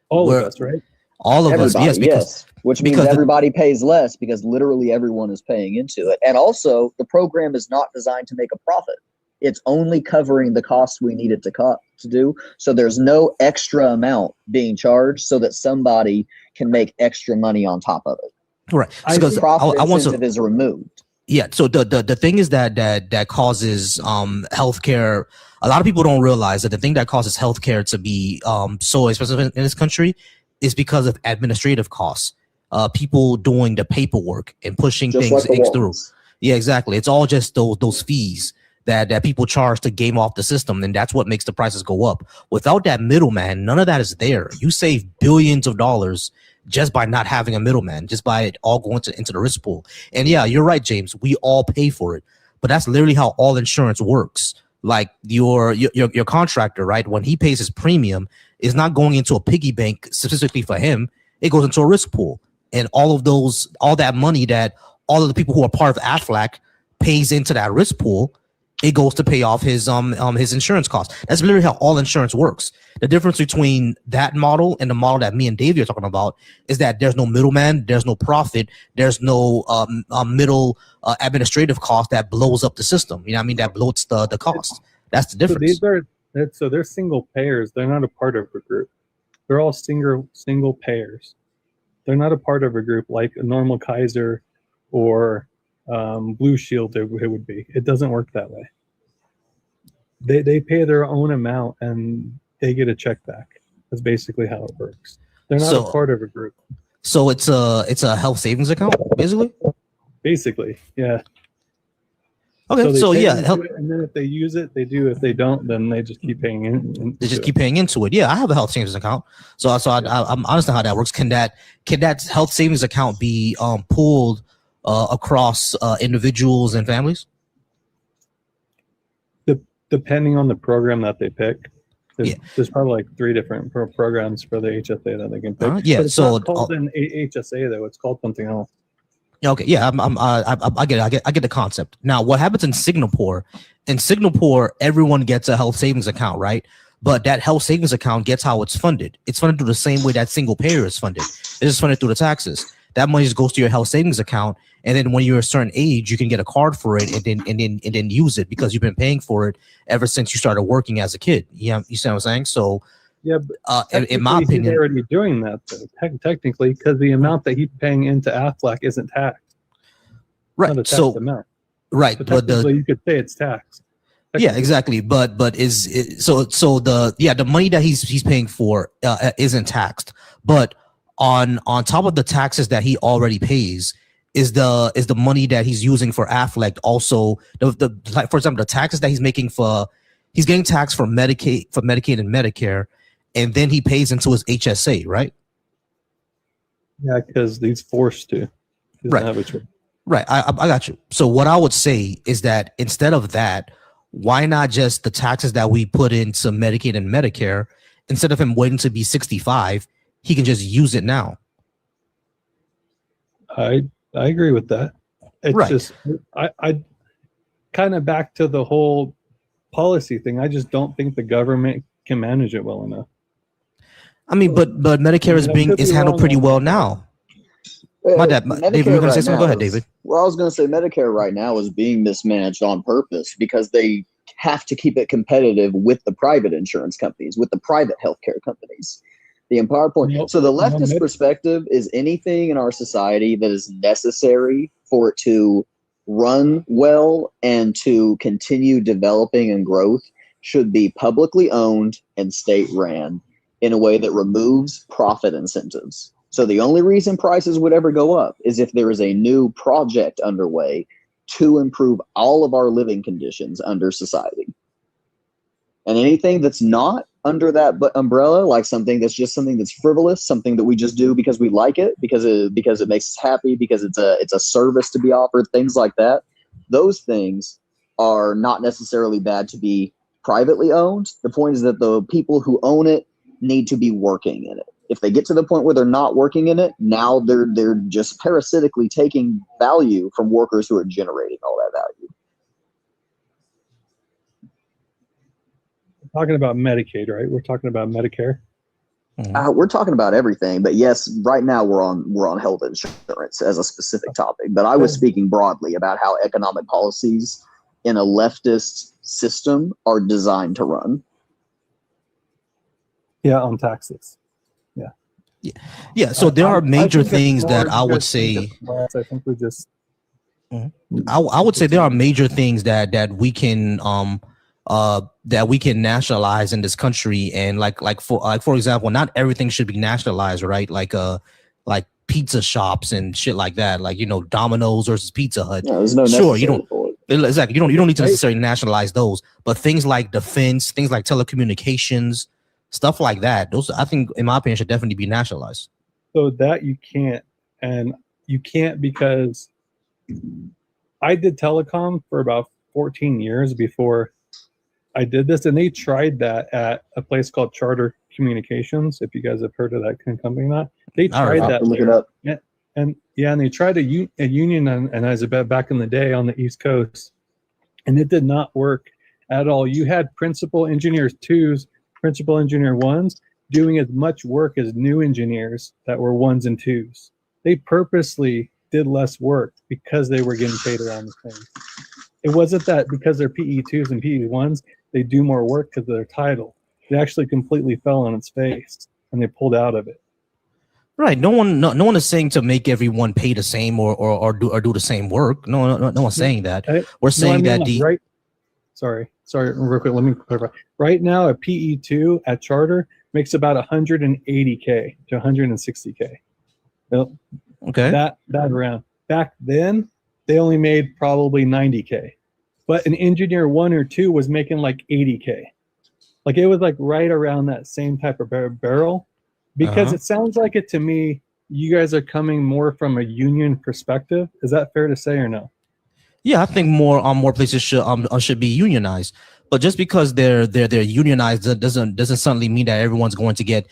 All of us, right? All of us, yes. Which means everybody pays less because literally everyone is paying into it. And also, the program is not designed to make a profit. It's only covering the costs we need it to do. So there's no extra amount being charged so that somebody can make extra money on top of it. Right. Because profit incentive is removed. Yeah. So the thing is that causes healthcare. A lot of people don't realize that the thing that causes healthcare to be so expensive in this country is because of administrative costs. People doing the paperwork and pushing Just things like the through. Waltons. Yeah, exactly. It's all just those fees that people charge to game off the system, and that's what makes the prices go up. Without that middleman, none of that is there. You save billions of dollars just by not having a middleman, just by it all going into the risk pool. And yeah, you're right, James. We all pay for it, but that's literally how all insurance works. Like your contractor, right? When he pays his premium, is not going into a piggy bank specifically for him. It goes into a risk pool, and all that money that all of the people who are part of AFLAC pays into that risk pool, it goes to pay off his insurance costs. That's literally how all insurance works. The difference between that model and the model that me and Davey are talking about is that there's no middleman, there's no profit, there's no middle administrative cost that blows up the system. You know what I mean? That bloats the cost. That's the difference. So they're single payers. They're not a part of a group. They're all single payers. They're not a part of a group like a normal Kaiser or Blue Shield it would be. It doesn't work that way. They pay their own amount and they get a check back. That's basically how it works. They're not a part of a group. So it's a health savings account, basically. Basically, yeah. Okay, so yeah, and then if they use it, they do. If they don't, then they just keep paying in. They just keep paying into it. Yeah, I have a health savings account, so I'm understand how that works. Can that health savings account be pooled across individuals and families? Depending on the program that they pick, there's probably like 3 different programs for the HSA that they can pick. Yeah, but it's so not called an HSA though; it's called something else. Okay, yeah, I get it. I get the concept. Now, what happens in Singapore? In Singapore, everyone gets a health savings account, right? But that health savings account gets how it's funded. It's funded through the same way that single payer is funded. It's just funded through the taxes. That money just goes to your health savings account, and then when you're a certain age, you can get a card for it, and then use it because you've been paying for it ever since you started working as a kid. Yeah, you see what I'm saying? So. Yeah, but in my opinion, he's already doing that though, technically, because the amount that he's paying into AFLAC isn't taxed. Right. Not a taxed so amount. Right, so but you could say it's taxed. Yeah, exactly. But the money that he's paying for isn't taxed. But on top of the taxes that he already pays is the money that he's using for AFLAC also like for example the taxes that he's making he's getting taxed for Medicaid and Medicare. And then he pays into his HSA, right? Yeah, because he's forced to. He doesn't have a choice. Right. I got you. So what I would say is that instead of that, why not just the taxes that we put into Medicaid and Medicare, instead of him waiting to be 65, he can just use it now. I agree with that. It's just I kind of back to the whole policy thing. I just don't think the government can manage it well enough. I mean, but Medicare is handled pretty well now. My dad, David, you're gonna say something? Go ahead, David. Well, I was gonna say Medicare right now is being mismanaged on purpose because they have to keep it competitive with the private insurance companies, with the private healthcare companies. The entire point. So the leftist perspective is anything in our society that is necessary for it to run well and to continue developing and growth should be publicly owned and state ran in a way that removes profit incentives. So the only reason prices would ever go up is if there is a new project underway to improve all of our living conditions under society. And anything that's not under that umbrella, like something that's frivolous, something that we just do because we like it, because it makes us happy, because it's a service to be offered, things like that, those things are not necessarily bad to be privately owned. The point is that the people who own it need to be working in it. If they get to the point where they're not working in it, now they're just parasitically taking value from workers who are generating all that value. We're talking about Medicaid, right? We're talking about Medicare. We're talking about everything, but yes, right now we're on health insurance as a specific topic. But I was speaking broadly about how economic policies in a leftist system are designed to run. Yeah, on taxes. Yeah. So there are major things that I would say. I think we just I would say there are major things that we can nationalize in this country, and like for example, not everything should be nationalized, right? Like pizza shops and shit like that, like Domino's versus Pizza Hut. No, there's no Sure, you necessary don't for it. exactly you don't need to necessarily nationalize those, but things like defense, things like telecommunications, stuff like that, those I think, in my opinion, should definitely be nationalized. So that you can't, and you can't because I did telecom for about 14 years before I did this, and they tried that at a place called Charter Communications. If you guys have heard of that company, not they tried that. Look it up. And they tried a union, and as about back in the day on the East Coast, and it did not work at all. You had principal engineers 2s, principal engineer 1s doing as much work as new engineers that were 1s and 2s. They purposely did less work because they were getting paid around the same. It wasn't that because they're PE2s and PE1s, they do more work because of their title. It actually completely fell on its face, and they pulled out of it. Right. No one is saying to make everyone pay the same or do the same work. No one's saying that. We're saying that right. Sorry, real quick. Let me clarify. Right now, a PE2 at Charter makes about 180K to 160K. Okay. That around. Back then, they only made probably 90K, but an engineer 1 or 2 was making like 80K. Like it was like right around that same type of barrel. Because it sounds like it to me, you guys are coming more from a union perspective. Is that fair to say or no? Yeah, I think more places should be unionized. But just because they're unionized doesn't suddenly mean that everyone's going to get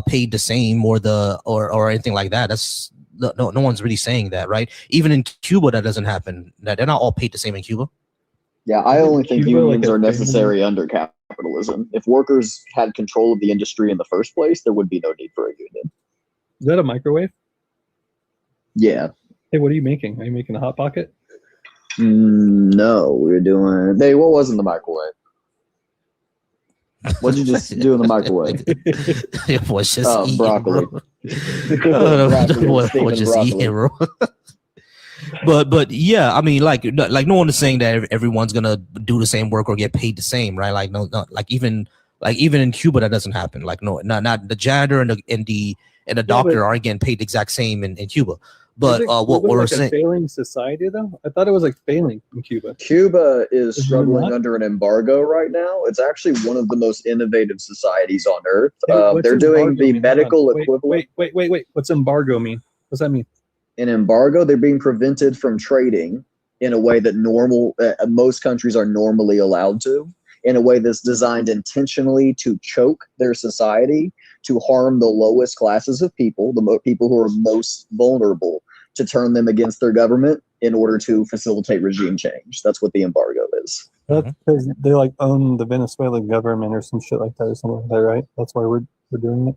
paid the same or anything like that. That's no one's really saying that, right? Even in Cuba, that doesn't happen. That they're not all paid the same in Cuba. Yeah, I only think Cuba, unions are necessary under capitalism. If workers had control of the industry in the first place, there would be no need for a union. Is that a microwave? Yeah. Hey, what are you making? Are you making a Hot Pocket? No, we're doing. Hey, what was in the microwave? What'd you just do in the microwave? It was just eating, broccoli. What just eating, bro? But yeah, I mean, like no one is saying that everyone's gonna do the same work or get paid the same, right? Like no, like even in Cuba that doesn't happen. Like no, not the janitor and the doctor aren't getting paid the exact same in Cuba. But what we're like saying, a failing society though? I thought it was like failing in Cuba. Cuba is struggling under an embargo right now. It's actually one of the most innovative societies on earth. They're doing the medical equivalent. Wait. What's embargo mean? What's that mean? An embargo, they're being prevented from trading in a way that most countries are normally allowed to, in a way that's designed intentionally to choke their society, to harm the lowest classes of people, the people who are most vulnerable, to turn them against their government in order to facilitate regime change. That's what the embargo is. That's because they like own the Venezuelan government or some shit like that or something like that, right? That's why we're doing it.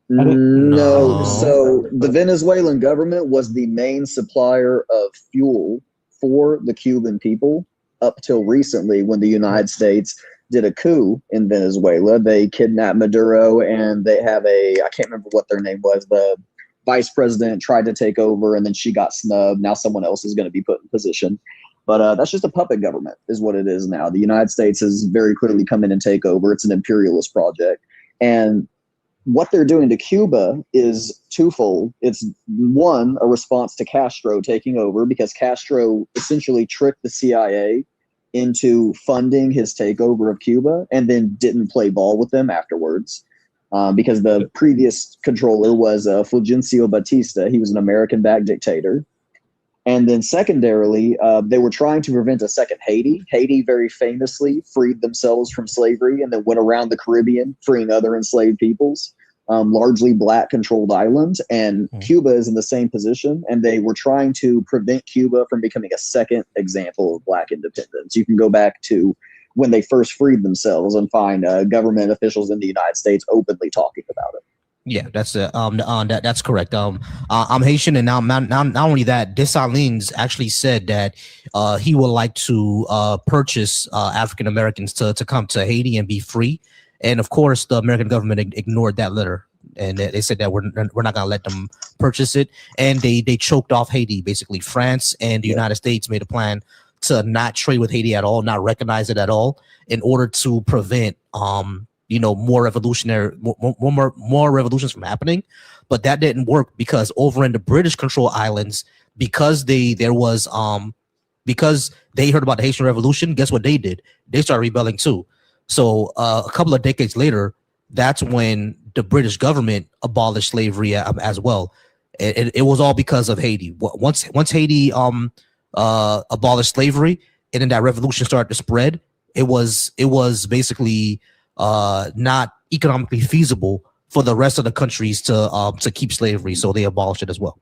No. So the Venezuelan government was the main supplier of fuel for the Cuban people up till recently, when the United States did a coup in Venezuela. They kidnapped Maduro, and they have I can't remember what their name was. The vice president tried to take over, and then she got snubbed. Now someone else is going to be put in position. But that's just a puppet government is what it is now. The United States has very clearly come in and take over. It's an imperialist project. And what they're doing to Cuba is twofold. It's one, a response to Castro taking over, because Castro essentially tricked the CIA into funding his takeover of Cuba and then didn't play ball with them afterwards. Because the previous controller was Fulgencio Batista. He was an American-backed dictator. And then secondarily, they were trying to prevent a second Haiti. Haiti very famously freed themselves from slavery and then went around the Caribbean, freeing other enslaved peoples, largely black-controlled islands. And Cuba is in the same position, and they were trying to prevent Cuba from becoming a second example of black independence. You can go back to when they first freed themselves and find government officials in the United States openly talking about it. Yeah, that's that's correct. I'm Haitian, and not only that, Dessalines actually said that he would like to purchase African Americans to come to Haiti and be free. And of course, the American government ignored that letter. and they said that we're not going to let them purchase it, and they choked off Haiti. Basically, France and the United States made a plan to not trade with Haiti at all, not recognize it at all, in order to prevent more revolutions from happening. But that didn't work, because over in the British control islands, because they heard about the Haitian Revolution, guess what they did? They started rebelling too. So a couple of decades later, that's when the British government abolished slavery as well. It was all because of Haiti. Once Haiti abolished slavery, and then that revolution started to spread, it was basically not economically feasible for the rest of the countries to keep slavery, so they abolished it as well.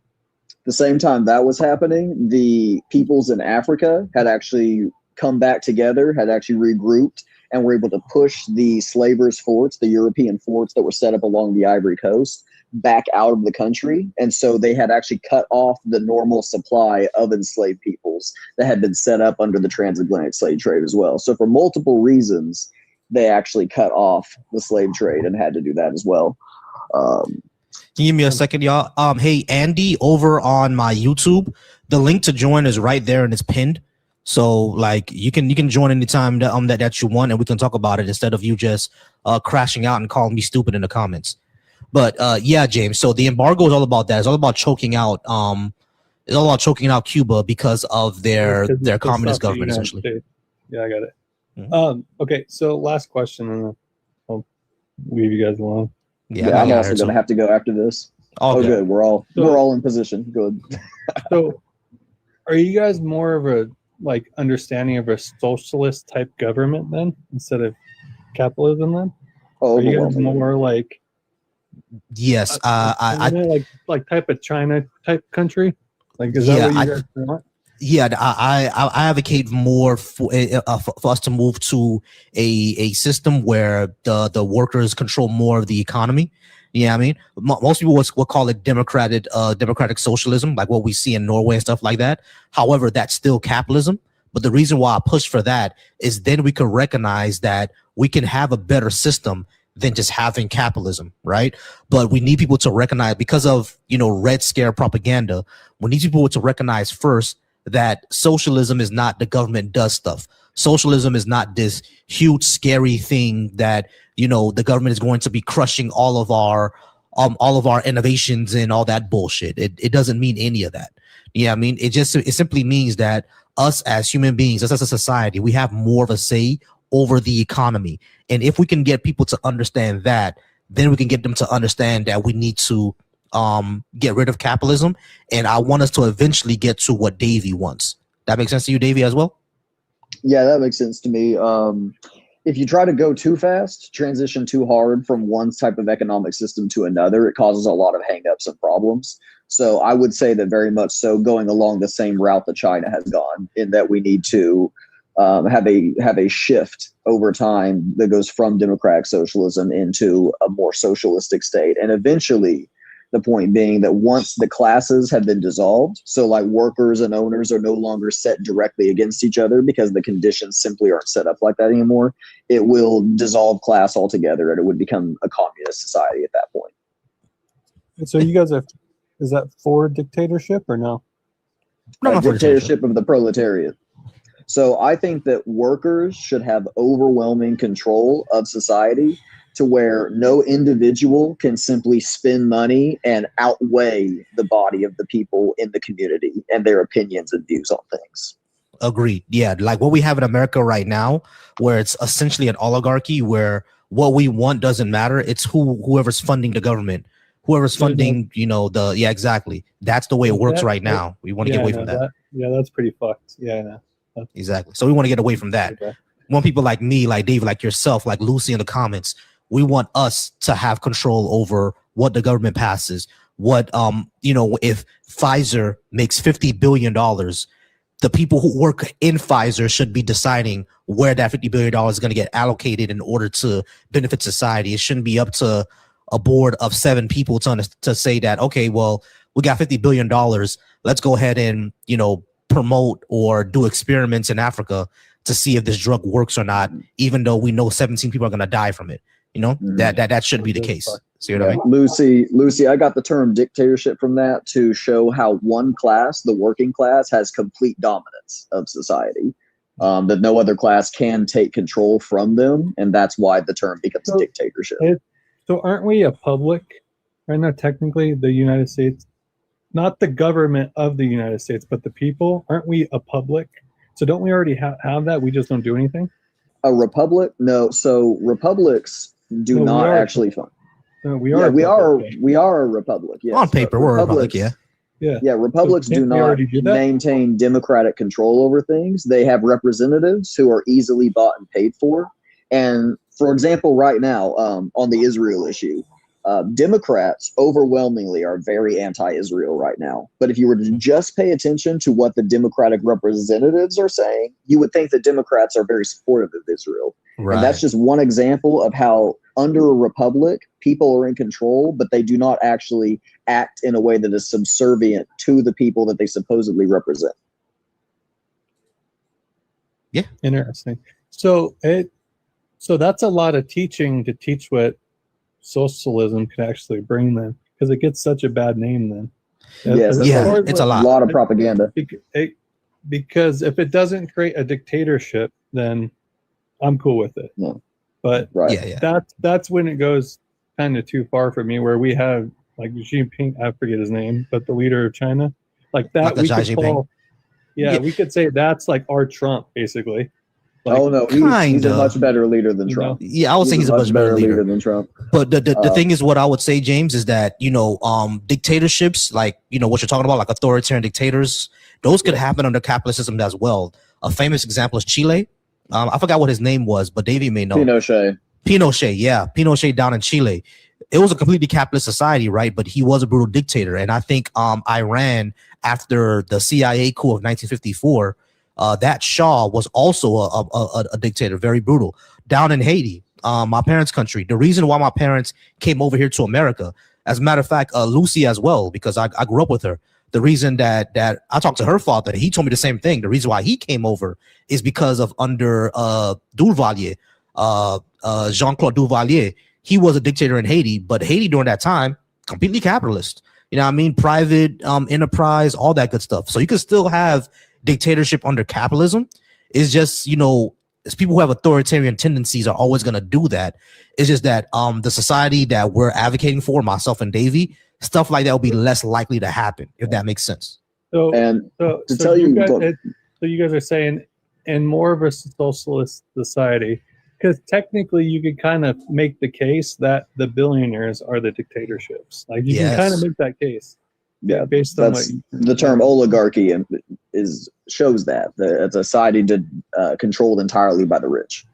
The same time that was happening, the peoples in Africa had actually come back together, had actually regrouped, and were able to push the slavers' forts, the European forts that were set up along the Ivory Coast, back out of the country. And so they had actually cut off the normal supply of enslaved peoples that had been set up under the transatlantic slave trade as well. So for multiple reasons, they actually cut off the slave trade and had to do that as well. Can you give me a second, y'all? Hey, Andy, over on my YouTube, the link to join is right there and it's pinned. So like you can join anytime that you want, and we can talk about it instead of you just crashing out and calling me stupid in the comments. But yeah, James. So the embargo is all about that. It's all about choking out. It's all about choking out Cuba because of their communist government, essentially. States. Yeah, I got it. Mm-hmm. Okay, so last question, and then I'll leave you guys alone. Yeah, I'm also going to have to go after this. Oh, good. We're all in position. Good. So, are you guys more of a understanding of a socialist type government then, instead of capitalism then? Oh, are you guys more like? Yes, I like type of China type country. Like, is that what you guys want? Yeah, I advocate more for us to move to a system where the workers control more of the economy. Yeah, I mean, most people will call it democratic socialism, like what we see in Norway and stuff like that. However, that's still capitalism. But the reason why I push for that is then we can recognize that we can have a better system than just having capitalism, right? But we need people to recognize, because of Red Scare propaganda, we need people to recognize first that socialism is not the government does stuff. Socialism is not this huge scary thing that the government is going to be crushing all of our innovations and all that bullshit. It doesn't mean any of that. Yeah, I mean, it simply means that us as human beings, us as a society, we have more of a say over the economy. And if we can get people to understand that, then we can get them to understand that we need to get rid of capitalism. And I want us to eventually get to what Davey wants. That makes sense to you, Davey, as well? Yeah, that makes sense to me. If you try to go too fast, transition too hard from one type of economic system to another, it causes a lot of hangups and problems. So I would say that very much so going along the same route that China has gone, in that we need to have a shift over time that goes from democratic socialism into a more socialistic state. And eventually, the point being that once the classes have been dissolved, so like workers and owners are no longer set directly against each other because the conditions simply aren't set up like that anymore, it will dissolve class altogether and it would become a communist society at that point. And so you guys is that for dictatorship or no? Dictatorship of the proletariat. So I think that workers should have overwhelming control of society, to where no individual can simply spend money and outweigh the body of the people in the community and their opinions and views on things. Agreed. Yeah, like what we have in America right now, where it's essentially an oligarchy, where what we want doesn't matter. It's whoever's funding the government, whoever's funding, yeah, exactly. That's the way it works right now. We want to get away from that. Yeah, that's pretty fucked. Yeah, I know. Exactly. So we want to get away from that. Okay. We want people like me, like Dave, like yourself, like Lucy in the comments. We want us to have control over what the government passes. What, if Pfizer makes $50 billion, the people who work in Pfizer should be deciding where that $50 billion is going to get allocated in order to benefit society. It shouldn't be up to a board of 7 people to say that, okay, well, we got $50 billion. Let's go ahead and, promote or do experiments in Africa to see if this drug works or not, even though we know 17 people are going to die from it. You know, Mhm. that should be the case. See what I mean? Lucy, I got the term dictatorship from that to show how one class, the working class, has complete dominance of society. That no other class can take control from them, and that's why the term becomes dictatorship. So aren't we a public right now? Technically, the United States, not the government of the United States, but the people. Aren't we a public? So don't we already have that? We just don't do anything. A republic? No. So republics do No, we not are- actually. No, we Yeah, are. we a are. public. We are a republic. Yes, On paper, but we're a republic. republics- Yeah. Yeah. Republics So do can't we not already do that? maintain democratic control over things. They have representatives who are easily bought and paid for. And for example, right now, on the Israel issue, Democrats overwhelmingly are very anti-Israel right now. But if you were to just pay attention to what the Democratic representatives are saying, you would think that Democrats are very supportive of Israel. Right. And that's just one example of how under a republic, people are in control, but they do not actually act in a way that is subservient to the people that they supposedly represent. Interesting. So that's a lot of teaching to teach what socialism could actually bring them, because it gets such a bad name then. Yes, As Yeah, far as it's a what- lot. A lot of propaganda. Because if it doesn't create a dictatorship, then I'm cool with it. Yeah. But Right. Yeah. that's when it goes kind of too far for me, where we have like Xi Jinping, I forget his name, but the leader of China, like that, Like we Xi could Jinping. call, Yeah. we could say that's like our Trump, basically. Like, Oh no, he's a Kinda. much better leader than You Trump. Yeah, I would say he's a much better leader. than Trump. But the Uh, thing is, what I would say, James, is that, dictatorships, like, what you're talking about, like authoritarian dictators, those could happen under capitalist system as well. A famous example is Chile. I forgot what his name was, but Davey may know. Pinochet. Yeah, Pinochet down in Chile. It was a completely capitalist society, right? But he was a brutal dictator. And I think Iran, after the CIA coup of 1954, that Shah was also a dictator, very brutal. Down in Haiti, my parents' country, the reason why my parents came over here to America, as a matter of fact, Lucy as well, because I grew up with her. The reason that I talked to her father, he told me the same thing. The reason why he came over is because of under Duvalier, Jean-Claude Duvalier. He was a dictator in Haiti, but Haiti during that time, completely capitalist. You know what I mean? Private enterprise, all that good stuff. So you can still have dictatorship under capitalism. It's just, it's people who have authoritarian tendencies are always going to do that. It's just that the society that we're advocating for, myself and Davey, stuff like that will be less likely to happen, if that makes sense. So, And so, to so tell you you, guys, go- so you guys are saying in more of a socialist society, because technically you could kind of make the case that the billionaires are the dictatorships. Like you can kind of Yes. make that case. Yeah, based on what that's the term oligarchy and shows that it's a society controlled entirely by the rich.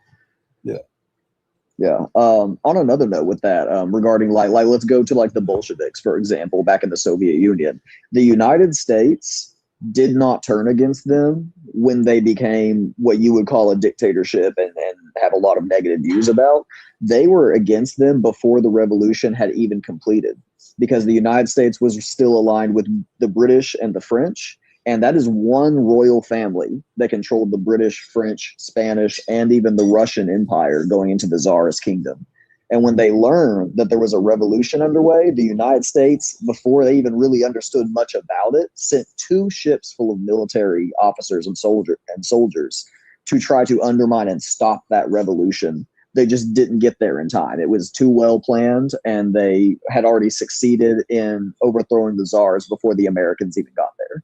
Yeah. On another note with that, regarding like let's go to like the Bolsheviks, for example, back in the Soviet Union. The United States did not turn against them when they became what you would call a dictatorship and have a lot of negative views about. They were against them before the revolution had even completed, because the United States was still aligned with the British and the French. And that is one royal family that controlled the British, French, Spanish, and even the Russian Empire going into the Tsarist kingdom. And when they learned that there was a revolution underway, the United States, before they even really understood much about it, sent 2 ships full of military officers and soldiers to try to undermine and stop that revolution. They just didn't get there in time. It was too well planned, and they had already succeeded in overthrowing the Tsars before the Americans even got there.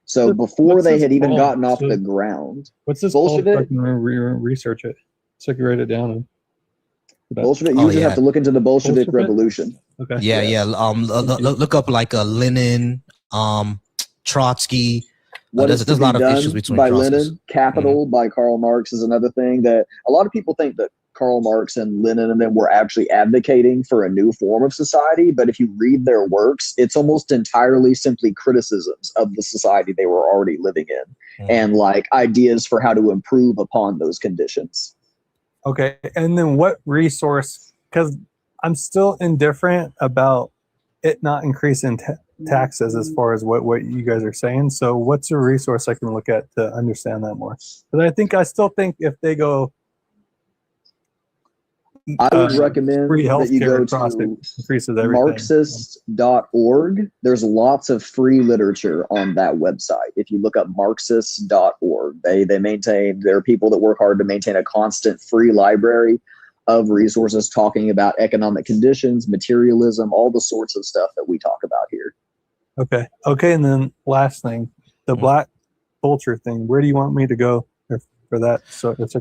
So before what's they this had even called? gotten off So- the ground, What's this called? Bolshevik? I can research it so I can write it down. Bolshevik, Oh, you just yeah. have to look into the Bolshevik Bolshevik? Revolution. Okay. Yeah. Look up like Lenin, Trotsky. What There's is a to lot be of done issues between by Trotskys. Lenin, Capital by Karl Marx is another thing that a lot of people think that Karl Marx and Lenin and them were actually advocating for a new form of society. But if you read their works, it's almost entirely simply criticisms of the society they were already living in and like ideas for how to improve upon those conditions. Okay. And then what resource, because I'm still indifferent about it not increasing taxes as far as what you guys are saying. So what's a resource I can look at to understand that more? Because I still think if they go I would recommend free that you healthcare go across to increases everything. Marxist.org. There's lots of free literature on that website. If you look up Marxist.org, there are people that work hard to maintain a constant free library of resources talking about economic conditions, materialism, all the sorts of stuff that we talk about here. Okay, and then last thing, the black culture thing. Where do you want me to go for that? So that's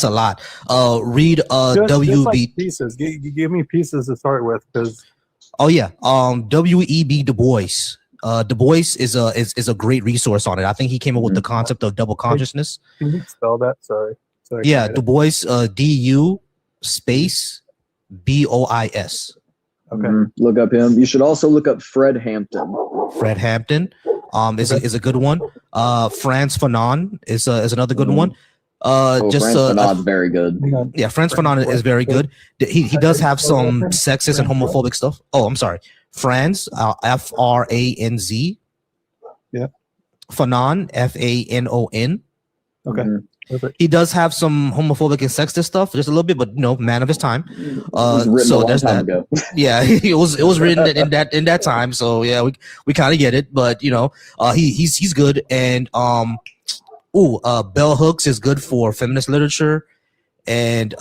a lot. Read just WB like pieces. Give me pieces to start with, because W.E.B. Du Bois. Du Bois is a great resource on it. I think he came up with the concept of double consciousness. Can you spell that? Sorry. Yeah, Du Bois, D-U space B-O-I-S. Okay. Look up him. You should also look up Fred Hampton. Fred Hampton is a good one. Frantz Fanon is another good one. Frantz Fanon's very good. Yeah, Frantz Fanon is very good. He does have some sexist and homophobic stuff. Oh, I'm sorry. Franz, F-R-A-N-Z. Yeah. Fanon, F-A-N-O-N. Okay. He does have some homophobic and sexist stuff, just a little bit, but man of his time. So there's that. Ago. Yeah, it was written in that time. So yeah, we kind of get it, but he's good. And Bell Hooks is good for feminist literature, and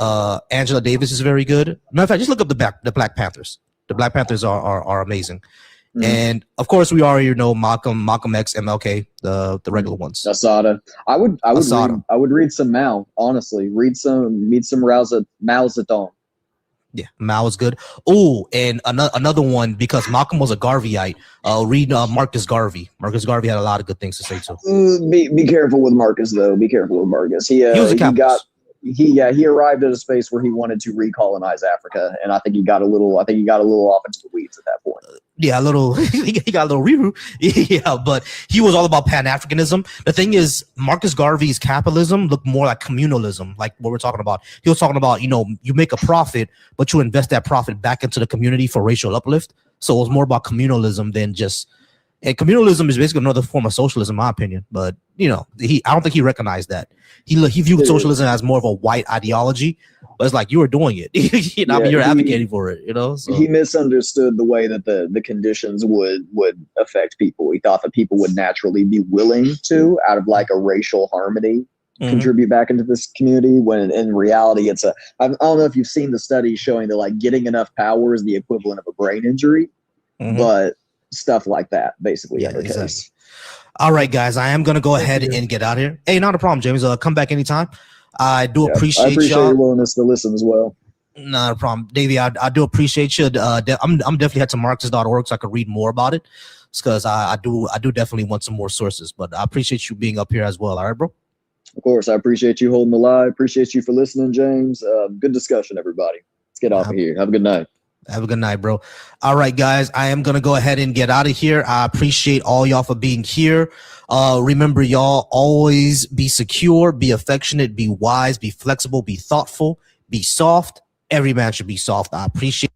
Angela Davis is very good. Matter of fact, just look up the Black Panthers. The Black Panthers are amazing. And of course, we already know Malcolm X, MLK, the regular ones. Asada. I would read some Mao. Honestly, meet some Mao Zedong. Yeah, Mao is good. Oh, and another one, because Malcolm was a Garveyite. Read Marcus Garvey. Marcus Garvey had a lot of good things to say too. Be careful with Marcus, though. Be careful with Marcus. He was a capitalist. He arrived at a space where he wanted to recolonize Africa, and I think he got a little off into the weeds at that point. Yeah, he got a little reroute. Yeah, but he was all about Pan-Africanism. The thing is, Marcus Garvey's capitalism looked more like communalism, like what we're talking about. He was talking about, you make a profit, but you invest that profit back into the community for racial uplift. So it was more about communalism than just. And communalism is basically another form of socialism, in my opinion. But I don't think he recognized that. He viewed socialism as more of a white ideology. But it's like, you were doing it. You're advocating for it. So. He misunderstood the way that the conditions would affect people. He thought that people would naturally be willing to, out of like a racial harmony, contribute back into this community. When in reality, I don't know if you've seen the studies showing that like getting enough power is the equivalent of a brain injury, but stuff like that basically. Yeah, exactly. All right, guys, I am gonna go ahead and get out of here. Hey, not a problem, James. Come back anytime. I appreciate y'all. Your willingness to listen as well. Not a problem, Davey. I do appreciate you. I'm definitely head to Marxist.org so I could read more about it, because I do definitely want some more sources. But I appreciate you being up here as well. All right, bro. Of course, I appreciate you holding the line. Appreciate you for listening, James. Good discussion, everybody. Let's get off of here. Have a good night. Have a good night, bro. All right, guys, I am going to go ahead and get out of here. I appreciate all y'all for being here. Remember, y'all, always be secure, be affectionate, be wise, be flexible, be thoughtful, be soft. Every man should be soft. I appreciate